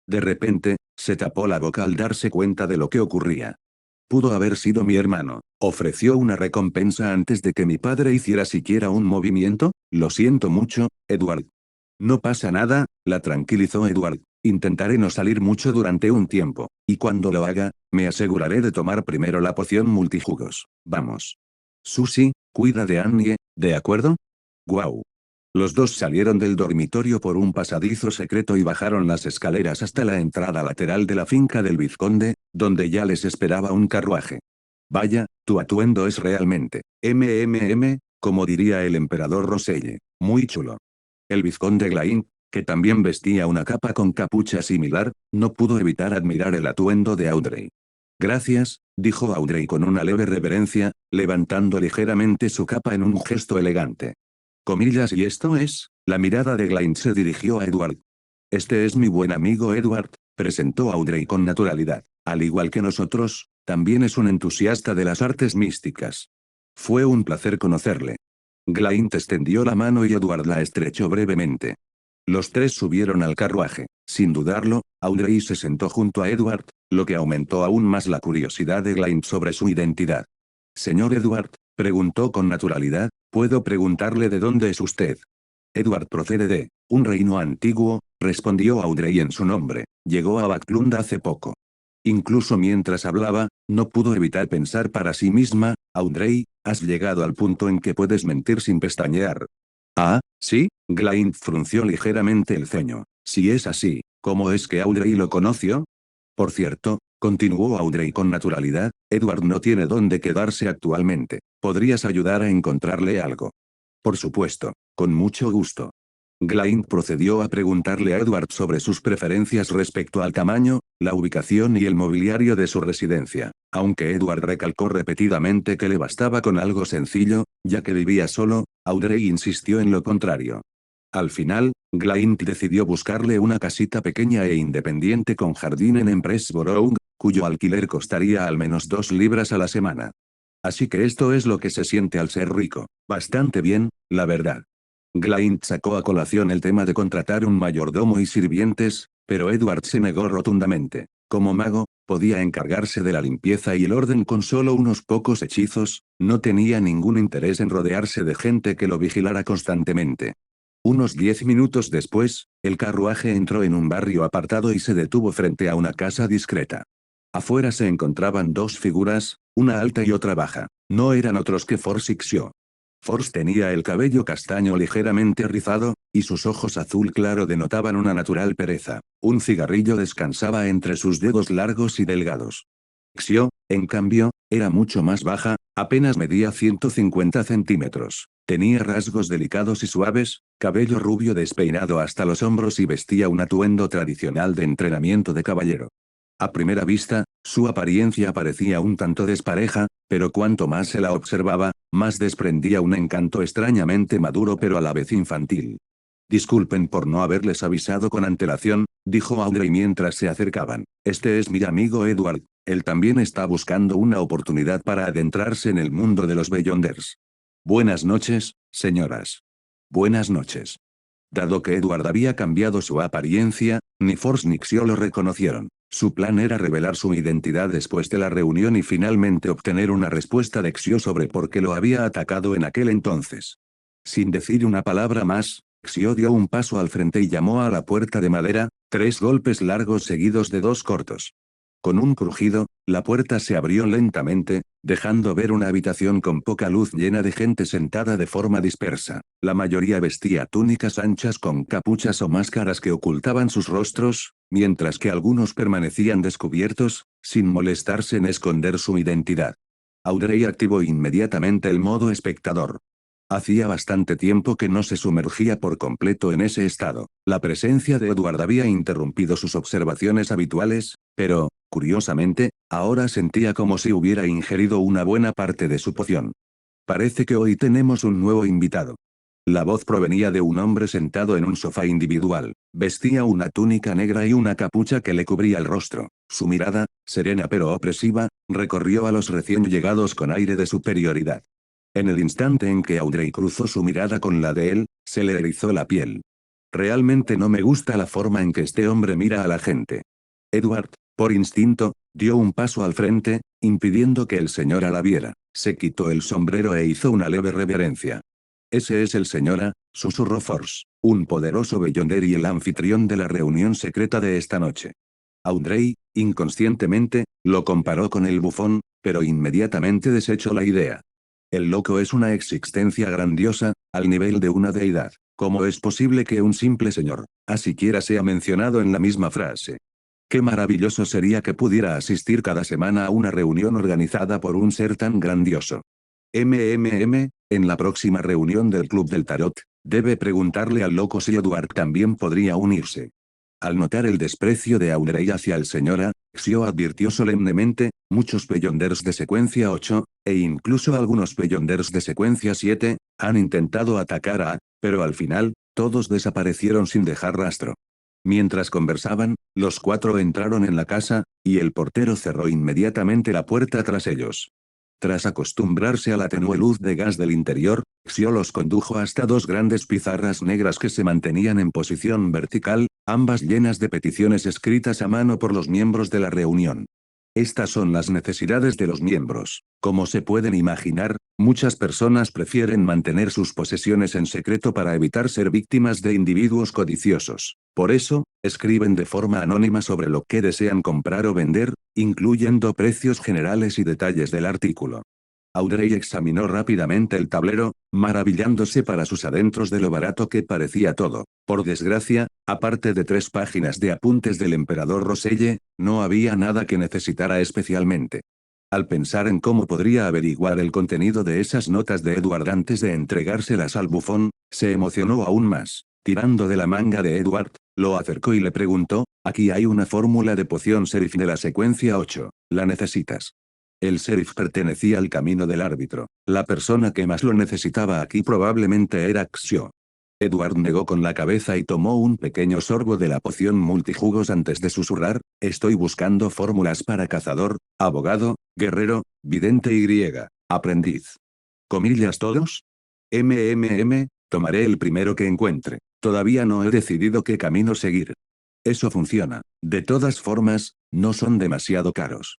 De repente, se tapó la boca al darse cuenta de lo que ocurría. Pudo haber sido mi hermano. ¿Ofreció una recompensa antes de que mi padre hiciera siquiera un movimiento? Lo siento mucho, Edward. No pasa nada, la tranquilizó Edward. Intentaré no salir mucho durante un tiempo, y cuando lo haga, me aseguraré de tomar primero la poción multijugos. Vamos. Susie, cuida de Annie, ¿de acuerdo? Guau. Los dos salieron del dormitorio por un pasadizo secreto y bajaron las escaleras hasta la entrada lateral de la finca del vizconde, donde ya les esperaba un carruaje. Vaya, tu atuendo es realmente, como diría el emperador Roselle, muy chulo. El vizconde Glynt, que también vestía una capa con capucha similar, no pudo evitar admirar el atuendo de Audrey. Gracias, dijo Audrey con una leve reverencia, levantando ligeramente su capa en un gesto elegante. ¿Y esto es? La mirada de Glynt se dirigió a Edward. Este es mi buen amigo Edward, presentó Audrey con naturalidad. Al igual que nosotros, también es un entusiasta de las artes místicas. Fue un placer conocerle. Glynt extendió la mano y Edward la estrechó brevemente. Los tres subieron al carruaje. Sin dudarlo, Audrey se sentó junto a Edward, lo que aumentó aún más la curiosidad de Glynt sobre su identidad. Señor Edward, preguntó con naturalidad, ¿puedo preguntarle de dónde es usted? Edward procede de un reino antiguo, respondió Audrey en su nombre. Llegó a Backlund hace poco. Incluso mientras hablaba, no pudo evitar pensar para sí misma, Audrey, has llegado al punto en que puedes mentir sin pestañear. Ah, ¿sí? Glynt frunció ligeramente el ceño. Si es así, ¿cómo es que Audrey lo conoció? Por cierto, continuó Audrey con naturalidad, Edward no tiene dónde quedarse actualmente. ¿Podrías ayudar a encontrarle algo? Por supuesto, con mucho gusto. Glynt procedió a preguntarle a Edward sobre sus preferencias respecto al tamaño, la ubicación y el mobiliario de su residencia, aunque Edward recalcó repetidamente que le bastaba con algo sencillo, ya que vivía solo, Audrey insistió en lo contrario. Al final, Glaint decidió buscarle una casita pequeña e independiente con jardín en Pressborough, cuyo alquiler costaría al menos 2 libras a la semana. Así que esto es lo que se siente al ser rico. Bastante bien, la verdad. Glaint sacó a colación el tema de contratar un mayordomo y sirvientes, pero Edward se negó rotundamente. Como mago, podía encargarse de la limpieza y el orden con solo unos pocos hechizos, no tenía ningún interés en rodearse de gente que lo vigilara constantemente. Unos 10 minutos después, el carruaje entró en un barrio apartado y se detuvo frente a una casa discreta. Afuera se encontraban 2 figuras, una alta y otra baja. No eran otros que Force y Xio. Force tenía el cabello castaño ligeramente rizado, y sus ojos azul claro denotaban una natural pereza. Un cigarrillo descansaba entre sus dedos largos y delgados. Xio, en cambio, era mucho más baja, apenas medía 150 centímetros. Tenía rasgos delicados y suaves, cabello rubio despeinado hasta los hombros y vestía un atuendo tradicional de entrenamiento de caballero. A primera vista, su apariencia parecía un tanto despareja, pero cuanto más se la observaba, más desprendía un encanto extrañamente maduro pero a la vez infantil. Disculpen por no haberles avisado con antelación, dijo Audrey mientras se acercaban. Este es mi amigo Edward, él también está buscando una oportunidad para adentrarse en el mundo de los Beyonders. Buenas noches, señoras. Buenas noches. Dado que Edward había cambiado su apariencia, ni Force ni Xio lo reconocieron. Su plan era revelar su identidad después de la reunión y finalmente obtener una respuesta de Xio sobre por qué lo había atacado en aquel entonces. Sin decir una palabra más, Xio dio un paso al frente y llamó a la puerta de madera, 3 golpes largos seguidos de 2 cortos. Con un crujido, la puerta se abrió lentamente, dejando ver una habitación con poca luz llena de gente sentada de forma dispersa. La mayoría vestía túnicas anchas con capuchas o máscaras que ocultaban sus rostros, mientras que algunos permanecían descubiertos, sin molestarse en esconder su identidad. Audrey activó inmediatamente el modo espectador. Hacía bastante tiempo que no se sumergía por completo en ese estado. La presencia de Edward había interrumpido sus observaciones habituales, pero, curiosamente, ahora sentía como si hubiera ingerido una buena parte de su poción. Parece que hoy tenemos un nuevo invitado. La voz provenía de un hombre sentado en un sofá individual. Vestía una túnica negra y una capucha que le cubría el rostro. Su mirada, serena pero opresiva, recorrió a los recién llegados con aire de superioridad. En el instante en que Audrey cruzó su mirada con la de él, se le erizó la piel. Realmente no me gusta la forma en que este hombre mira a la gente. Edward, por instinto, dio un paso al frente, impidiendo que el señor la viera. Se quitó el sombrero e hizo una leve reverencia. Ese es el señora, susurró Force, un poderoso Beyonder y el anfitrión de la reunión secreta de esta noche. Audrey, inconscientemente, lo comparó con el bufón, pero inmediatamente desechó la idea. El loco es una existencia grandiosa, al nivel de una deidad. ¿Cómo es posible que un simple señor, siquiera sea mencionado en la misma frase? Qué maravilloso sería que pudiera asistir cada semana a una reunión organizada por un ser tan grandioso. En la próxima reunión del Club del Tarot, debe preguntarle al loco si Edward también podría unirse. Al notar el desprecio de Audrey hacia el señora, Xio advirtió solemnemente, muchos Beyonders de secuencia 8, e incluso algunos Beyonders de secuencia 7, han intentado atacar pero al final, todos desaparecieron sin dejar rastro. Mientras conversaban, los 4 entraron en la casa, y el portero cerró inmediatamente la puerta tras ellos. Tras acostumbrarse a la tenue luz de gas del interior, Xio los condujo hasta 2 grandes pizarras negras que se mantenían en posición vertical, ambas llenas de peticiones escritas a mano por los miembros de la reunión. Estas son las necesidades de los miembros. Como se pueden imaginar, muchas personas prefieren mantener sus posesiones en secreto para evitar ser víctimas de individuos codiciosos. Por eso, escriben de forma anónima sobre lo que desean comprar o vender, incluyendo precios generales y detalles del artículo. Audrey examinó rápidamente el tablero, maravillándose para sus adentros de lo barato que parecía todo. Por desgracia, aparte de 3 páginas de apuntes del emperador Roselle, no había nada que necesitara especialmente. Al pensar en cómo podría averiguar el contenido de esas notas de Edward antes de entregárselas al bufón, se emocionó aún más. Tirando de la manga de Edward, lo acercó y le preguntó, aquí hay una fórmula de poción Serif de la secuencia 8, ¿la necesitas? El Serif pertenecía al camino del árbitro. La persona que más lo necesitaba aquí probablemente era Xio. Edward negó con la cabeza y tomó un pequeño sorbo de la poción multijugos antes de susurrar, estoy buscando fórmulas para cazador, abogado, guerrero, vidente y griega, aprendiz. ¿Comillas todos? Tomaré el primero que encuentre. Todavía no he decidido qué camino seguir. Eso funciona. De todas formas, no son demasiado caros.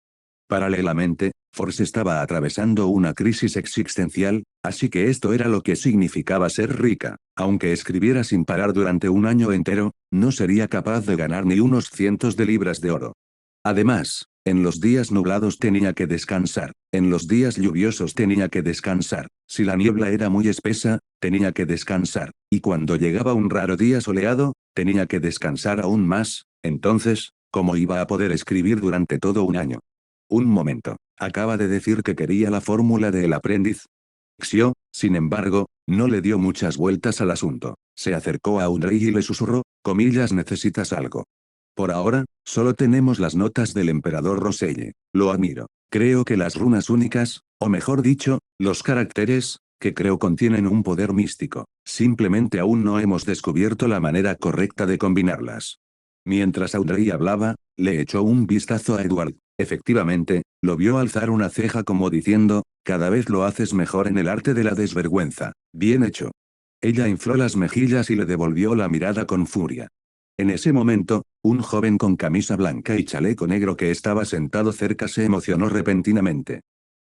Paralelamente, Force estaba atravesando una crisis existencial, así que esto era lo que significaba ser rica. Aunque escribiera sin parar durante un año entero, no sería capaz de ganar ni unos cientos de libras de oro. Además, en los días nublados tenía que descansar, en los días lluviosos tenía que descansar, si la niebla era muy espesa, tenía que descansar, y cuando llegaba un raro día soleado, tenía que descansar aún más. Entonces, ¿cómo iba a poder escribir durante todo un año? Un momento, acaba de decir que quería la fórmula del aprendiz. Xio, sin embargo, no le dio muchas vueltas al asunto. Se acercó a Audrey y le susurró, comillas, necesitas algo. Por ahora, solo tenemos las notas del emperador Roselle. Lo admiro. Creo que las runas únicas, o mejor dicho, los caracteres, que creo contienen un poder místico. Simplemente aún no hemos descubierto la manera correcta de combinarlas. Mientras Audrey hablaba, le echó un vistazo a Edward. Efectivamente, lo vio alzar una ceja como diciendo, cada vez lo haces mejor en el arte de la desvergüenza. Bien hecho. Ella infló las mejillas y le devolvió la mirada con furia. En ese momento, un joven con camisa blanca y chaleco negro que estaba sentado cerca se emocionó repentinamente.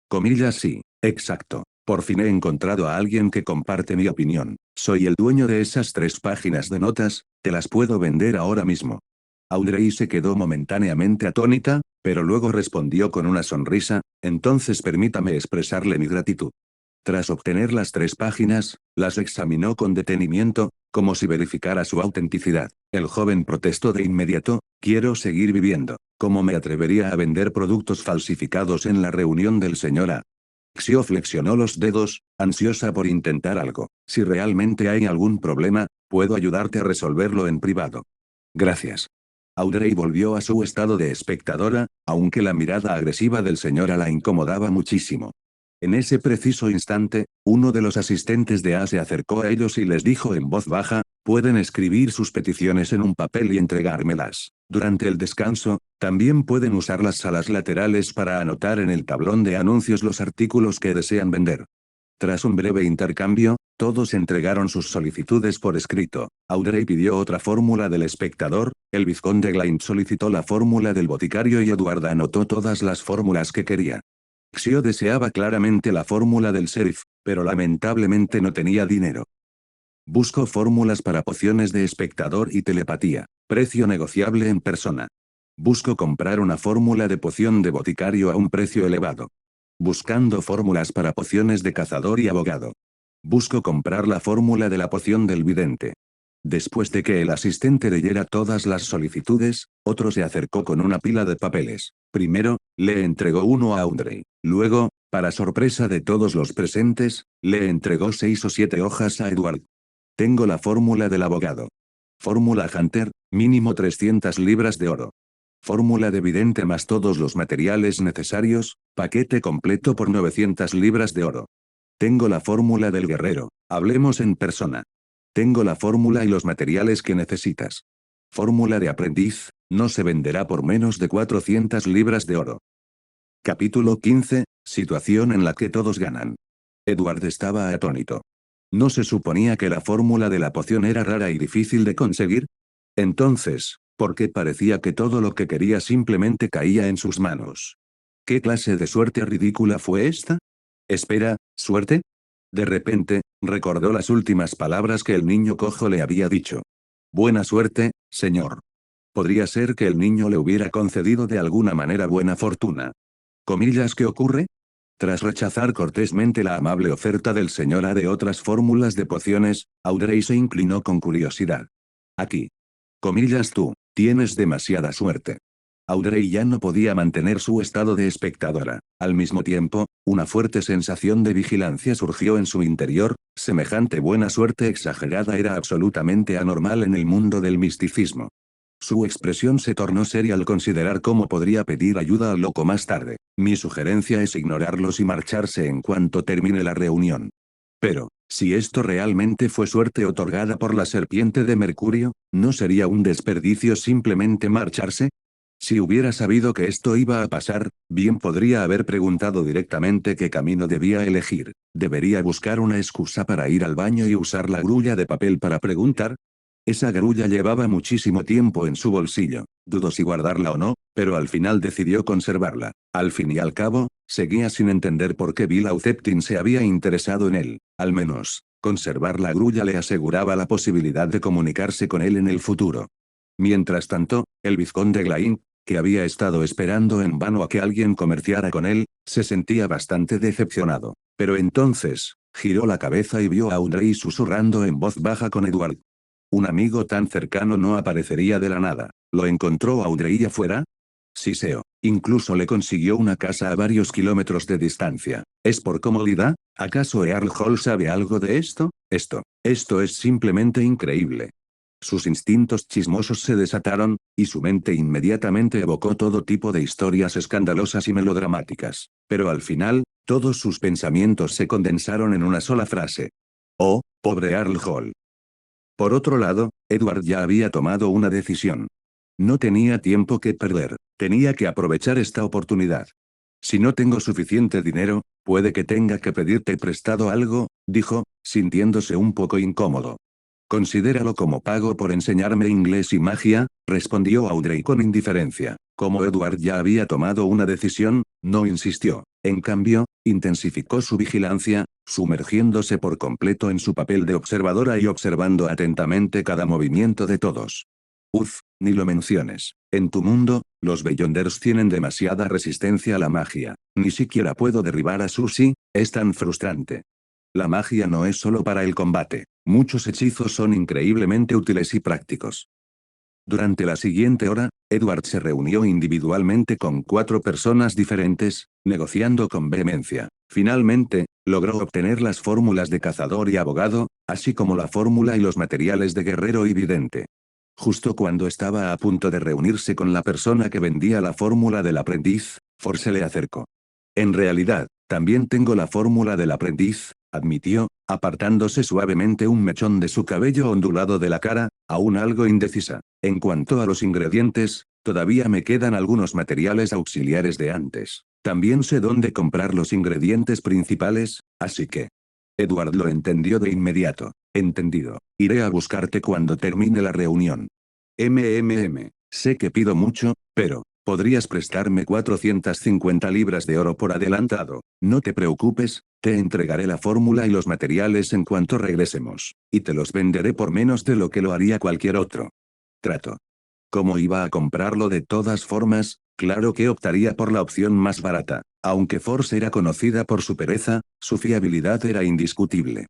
Comillas sí, exacto. Por fin he encontrado a alguien que comparte mi opinión. Soy el dueño de esas 3 páginas de notas, te las puedo vender ahora mismo. Audrey se quedó momentáneamente atónita, pero luego respondió con una sonrisa, entonces permítame expresarle mi gratitud. Tras obtener las 3 páginas, las examinó con detenimiento, como si verificara su autenticidad. El joven protestó de inmediato, quiero seguir viviendo. ¿Cómo me atrevería a vender productos falsificados en la reunión del señor A? Xio flexionó los dedos, ansiosa por intentar algo. Si realmente hay algún problema, puedo ayudarte a resolverlo en privado. Gracias. Audrey volvió a su estado de espectadora, aunque la mirada agresiva del señor A la incomodaba muchísimo. En ese preciso instante, uno de los asistentes de A se acercó a ellos y les dijo en voz baja, pueden escribir sus peticiones en un papel y entregármelas. Durante el descanso, también pueden usar las salas laterales para anotar en el tablón de anuncios los artículos que desean vender. Tras un breve intercambio, todos entregaron sus solicitudes por escrito. Audrey pidió otra fórmula del espectador, el vizconde Glaint solicitó la fórmula del boticario y Edward anotó todas las fórmulas que quería. Xio deseaba claramente la fórmula del sheriff, pero lamentablemente no tenía dinero. Busco fórmulas para pociones de espectador y telepatía. Precio negociable en persona. Busco comprar una fórmula de poción de boticario a un precio elevado. Buscando fórmulas para pociones de cazador y abogado. Busco comprar la fórmula de la poción del vidente. Después de que el asistente leyera todas las solicitudes, otro se acercó con una pila de papeles. Primero, le entregó uno a Audrey. Luego, para sorpresa de todos los presentes, le entregó 6 o 7 hojas a Edward. Tengo la fórmula del abogado. Fórmula Hunter, mínimo 300 libras de oro. Fórmula de vidente más todos los materiales necesarios, paquete completo por 900 libras de oro. Tengo la fórmula del guerrero, hablemos en persona. Tengo la fórmula y los materiales que necesitas. Fórmula de aprendiz, no se venderá por menos de 400 libras de oro. Capítulo 15, situación en la que todos ganan. Edward estaba atónito. ¿No se suponía que la fórmula de la poción era rara y difícil de conseguir? Entonces, ¿por qué parecía que todo lo que quería simplemente caía en sus manos? ¿Qué clase de suerte ridícula fue esta? Espera, ¿suerte? De repente, recordó las últimas palabras que el niño cojo le había dicho. Buena suerte, señor. Podría ser que el niño le hubiera concedido de alguna manera buena fortuna. ¿Comillas qué ocurre? Tras rechazar cortésmente la amable oferta del señor A de otras fórmulas de pociones, Audrey se inclinó con curiosidad. Aquí. Comillas tú, tienes demasiada suerte. Audrey ya no podía mantener su estado de espectadora. Al mismo tiempo, una fuerte sensación de vigilancia surgió en su interior, semejante buena suerte exagerada era absolutamente anormal en el mundo del misticismo. Su expresión se tornó seria al considerar cómo podría pedir ayuda al loco más tarde. Mi sugerencia es ignorarlos y marcharse en cuanto termine la reunión. Pero, Si esto realmente fue suerte otorgada por la serpiente de Mercurio, ¿no sería un desperdicio simplemente marcharse? Si hubiera sabido que esto iba a pasar, bien podría haber preguntado directamente qué camino debía elegir. ¿Debería buscar una excusa para ir al baño y usar la grulla de papel para preguntar? Esa grulla llevaba muchísimo tiempo en su bolsillo. Dudó si guardarla o no, pero al final decidió conservarla. Al fin y al cabo, seguía sin entender por qué Bill Auceptin se había interesado en él. Al menos, conservar la grulla le aseguraba la posibilidad de comunicarse con él en el futuro. Mientras tanto, el vizconde Glain, que había estado esperando en vano a que alguien comerciara con él, se sentía bastante decepcionado. Pero entonces, giró la cabeza y vio a Audrey susurrando en voz baja con Edward. Un amigo tan cercano no aparecería de la nada. ¿Lo encontró Audrey afuera? Siseo. Incluso le consiguió una casa a varios kilómetros de distancia. ¿Es por comodidad? ¿Acaso Earl Hall sabe algo de esto? Esto es simplemente increíble. Sus instintos chismosos se desataron, y su mente inmediatamente evocó todo tipo de historias escandalosas y melodramáticas. Pero al final, todos sus pensamientos se condensaron en una sola frase. Oh, pobre Earl Hall. Por otro lado, Edward ya había tomado una decisión. No tenía tiempo que perder, tenía que aprovechar esta oportunidad. Si no tengo suficiente dinero, puede que tenga que pedirte prestado algo, dijo, sintiéndose un poco incómodo. Considéralo como pago por enseñarme inglés y magia, respondió Audrey con indiferencia. Como Edward ya había tomado una decisión, no insistió. En cambio, intensificó su vigilancia, sumergiéndose por completo en su papel de observadora y observando atentamente cada movimiento de todos. Ni lo menciones. En tu mundo, los Beyonders tienen demasiada resistencia a la magia. Ni siquiera puedo derribar a Susie, es tan frustrante. La magia no es solo para el combate. Muchos hechizos son increíblemente útiles y prácticos. Durante la siguiente hora, Edward se reunió individualmente con 4 personas diferentes, negociando con vehemencia. Finalmente, logró obtener las fórmulas de cazador y abogado, así como la fórmula y los materiales de guerrero y vidente. Justo cuando estaba a punto de reunirse con la persona que vendía la fórmula del aprendiz, Ford se le acercó. En realidad, también tengo la fórmula del aprendiz, admitió, apartándose suavemente un mechón de su cabello ondulado de la cara, aún algo indecisa. En cuanto a los ingredientes, todavía me quedan algunos materiales auxiliares de antes. También sé dónde comprar los ingredientes principales, así que... Edward lo entendió de inmediato. Entendido. Iré a buscarte cuando termine la reunión. Sé que pido mucho, pero... ¿podrías prestarme 450 libras de oro por adelantado? No te preocupes, te entregaré la fórmula y los materiales en cuanto regresemos. Y te los venderé por menos de lo que lo haría cualquier otro. Trato. ¿Cómo iba a comprarlo de todas formas? Claro que optaría por la opción más barata. Aunque Force era conocida por su pereza, su fiabilidad era indiscutible.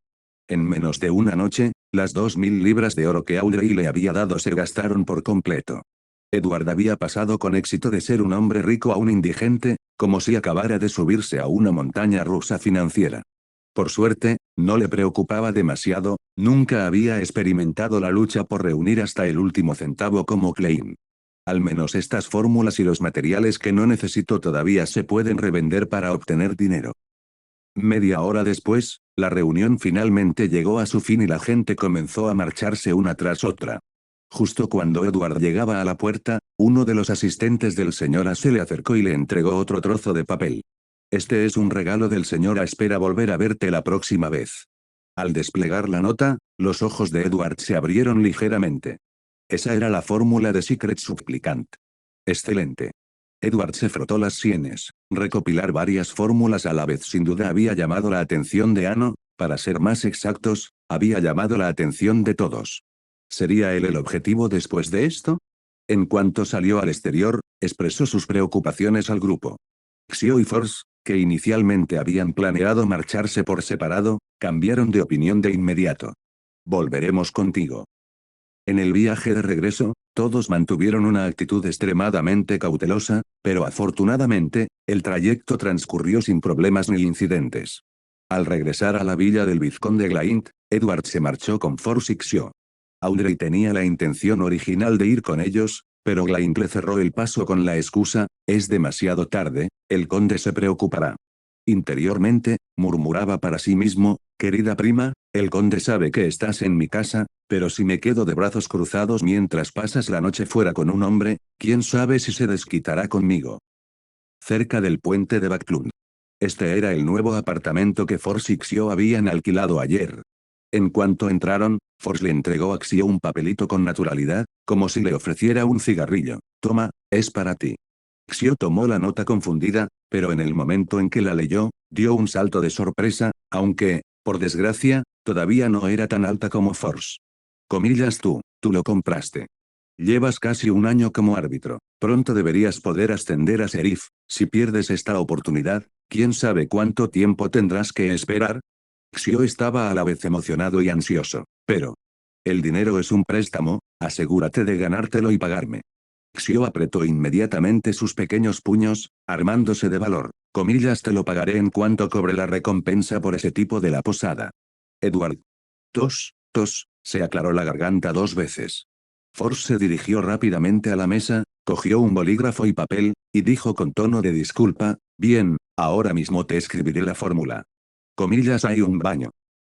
En menos de una noche, las 2000 libras de oro que Audrey le había dado se gastaron por completo. Edward había pasado con éxito de ser un hombre rico a un indigente, como si acabara de subirse a una montaña rusa financiera. Por suerte, no le preocupaba demasiado, nunca había experimentado la lucha por reunir hasta el último centavo como Klein. Al menos estas fórmulas y los materiales que no necesito todavía se pueden revender para obtener dinero. Media hora después, la reunión finalmente llegó a su fin y la gente comenzó a marcharse una tras otra. Justo cuando Edward llegaba a la puerta, uno de los asistentes del Sr. A se le acercó y le entregó otro trozo de papel. Este es un regalo del Sr. A, espera volver a verte la próxima vez. Al desplegar la nota, los ojos de Edward se abrieron ligeramente. Esa era la fórmula de Secret Supplicant. Excelente. Edward se frotó las sienes. Recopilar varias fórmulas a la vez sin duda había llamado la atención de Ano, para ser más exactos, había llamado la atención de todos. ¿Sería él el objetivo después de esto? En cuanto salió al exterior, expresó sus preocupaciones al grupo. Xio y Force, que inicialmente habían planeado marcharse por separado, cambiaron de opinión de inmediato. Volveremos contigo. En el viaje de regreso, todos mantuvieron una actitud extremadamente cautelosa, pero afortunadamente, el trayecto transcurrió sin problemas ni incidentes. Al regresar a la villa del vizconde Glaint, Edward se marchó con Force y Xio. Audrey tenía la intención original de ir con ellos, pero Glaint le cerró el paso con la excusa, es demasiado tarde, el conde se preocupará. Interiormente, murmuraba para sí mismo, querida prima, El conde sabe que estás en mi casa, pero si me quedo de brazos cruzados mientras pasas la noche fuera con un hombre, quién sabe si se desquitará conmigo. Cerca del puente de Backlund. Este era el nuevo apartamento que Force y Xio habían alquilado ayer. En cuanto entraron, Force le entregó a Xio un papelito con naturalidad, como si le ofreciera un cigarrillo. Toma, es para ti. Xio tomó la nota confundida, pero en el momento en que la leyó, dio un salto de sorpresa, aunque, por desgracia, todavía no era tan alta como Force. Comillas tú lo compraste. Llevas casi un año como árbitro. Pronto deberías poder ascender a sheriff. Si pierdes esta oportunidad, ¿quién sabe cuánto tiempo tendrás que esperar? Xio estaba a la vez emocionado y ansioso. Pero. El dinero es un préstamo, asegúrate de ganártelo y pagarme. Xio apretó inmediatamente sus pequeños puños, armándose de valor. Comillas, te lo pagaré en cuanto cobre la recompensa por ese tipo de la posada. Edward. Se aclaró la garganta 2 veces. Force se dirigió rápidamente a la mesa, cogió un bolígrafo y papel, y dijo con tono de disculpa, bien, ahora mismo te escribiré la fórmula. Comillas, hay un baño.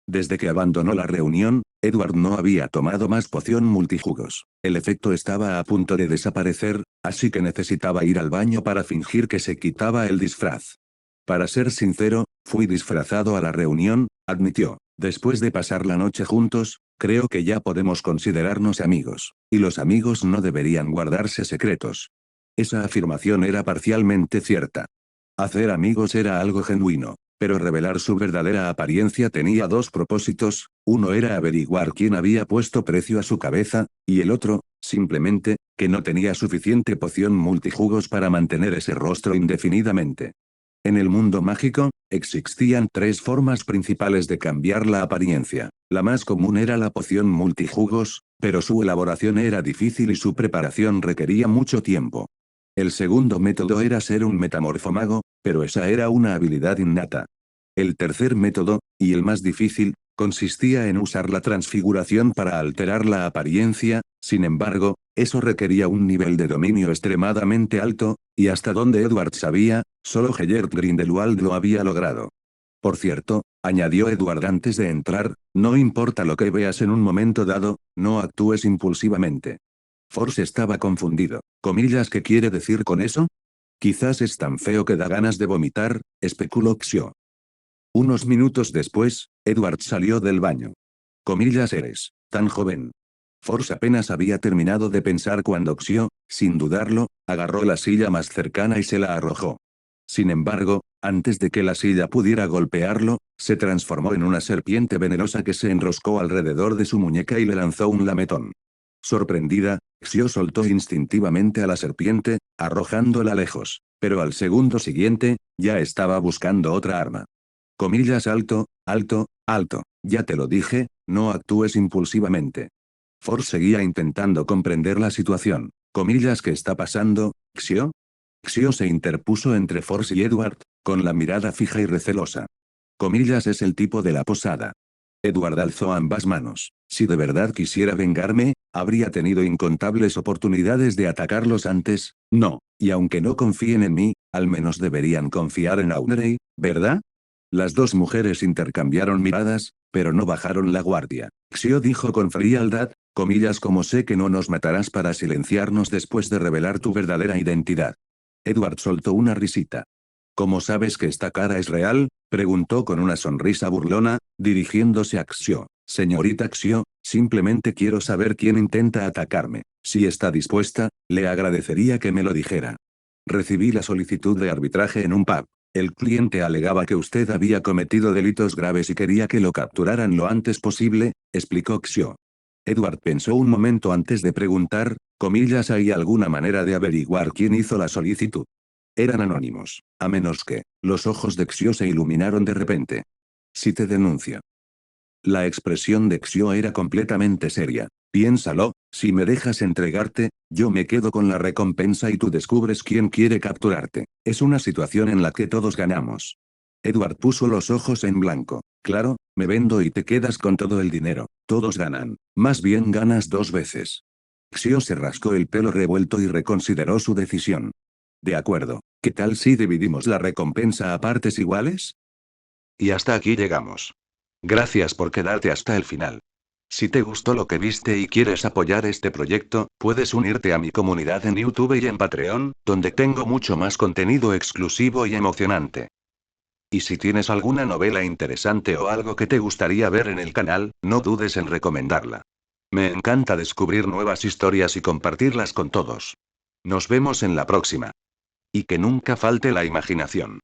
Desde que abandonó la reunión, Edward no había tomado más poción multijugos. El efecto estaba a punto de desaparecer, así que necesitaba ir al baño para fingir que se quitaba el disfraz. Para ser sincero, fui disfrazado a la reunión, admitió. Después de pasar la noche juntos, creo que ya podemos considerarnos amigos. Y los amigos no deberían guardarse secretos. Esa afirmación era parcialmente cierta. Hacer amigos era algo genuino. Pero revelar su verdadera apariencia tenía dos propósitos, uno era averiguar quién había puesto precio a su cabeza, y el otro, simplemente, que no tenía suficiente poción multijugos para mantener ese rostro indefinidamente. En el mundo mágico, existían tres formas principales de cambiar la apariencia. La más común era la poción multijugos, pero su elaboración era difícil y su preparación requería mucho tiempo. El segundo método era ser un metamorfomago, pero esa era una habilidad innata. El tercer método, y el más difícil, consistía en usar la transfiguración para alterar la apariencia, sin embargo, eso requería un nivel de dominio extremadamente alto, y hasta donde Edward sabía, solo Gellert Grindelwald lo había logrado. Por cierto, añadió Edward antes de entrar, no importa lo que veas en un momento dado, no actúes impulsivamente. Force estaba confundido. Comillas, ¿qué quiere decir con eso? Quizás es tan feo que da ganas de vomitar, especuló Xio. Unos minutos después, Edward salió del baño. Comillas, eres tan joven. Force apenas había terminado de pensar cuando Xio, sin dudarlo, agarró la silla más cercana y se la arrojó. Sin embargo, antes de que la silla pudiera golpearlo, se transformó en una serpiente venenosa que se enroscó alrededor de su muñeca y le lanzó un lametón. Sorprendida, Xio soltó instintivamente a la serpiente, arrojándola lejos, pero al segundo siguiente, ya estaba buscando otra arma. Comillas, alto, ya te lo dije, no actúes impulsivamente. Force seguía intentando comprender la situación. Comillas, ¿qué está pasando, Xio? Xio se interpuso entre Force y Edward, con la mirada fija y recelosa. Comillas, es el tipo de la posada. Edward alzó ambas manos. Si de verdad quisiera vengarme, habría tenido incontables oportunidades de atacarlos antes, no, y aunque no confíen en mí, al menos deberían confiar en Audrey, ¿verdad? Las dos mujeres intercambiaron miradas, pero no bajaron la guardia. Xio dijo con frialdad, comillas, como sé que no nos matarás para silenciarnos después de revelar tu verdadera identidad. Edward soltó una risita. ¿Cómo sabes que esta cara es real? Preguntó con una sonrisa burlona, dirigiéndose a Xio. Señorita Xio, simplemente quiero saber quién intenta atacarme. Si está dispuesta, le agradecería que me lo dijera. Recibí la solicitud de arbitraje en un pub. El cliente alegaba que usted había cometido delitos graves y quería que lo capturaran lo antes posible, explicó Xio. Edward pensó un momento antes de preguntar, comillas, ¿hay alguna manera de averiguar quién hizo la solicitud? Eran anónimos, a menos que, los ojos de Xio se iluminaron de repente. Si te denuncio. La expresión de Xio era completamente seria. Piénsalo, si me dejas entregarte, yo me quedo con la recompensa y tú descubres quién quiere capturarte. Es una situación en la que todos ganamos. Edward puso los ojos en blanco. Claro, me vendo y te quedas con todo el dinero. Todos ganan. Más bien ganas 2 veces. Xio se rascó el pelo revuelto y reconsideró su decisión. De acuerdo, ¿qué tal si dividimos la recompensa a partes iguales? Y hasta aquí llegamos. Gracias por quedarte hasta el final. Si te gustó lo que viste y quieres apoyar este proyecto, puedes unirte a mi comunidad en YouTube y en Patreon, donde tengo mucho más contenido exclusivo y emocionante. Y si tienes alguna novela interesante o algo que te gustaría ver en el canal, no dudes en recomendarla. Me encanta descubrir nuevas historias y compartirlas con todos. Nos vemos en la próxima. Y que nunca falte la imaginación.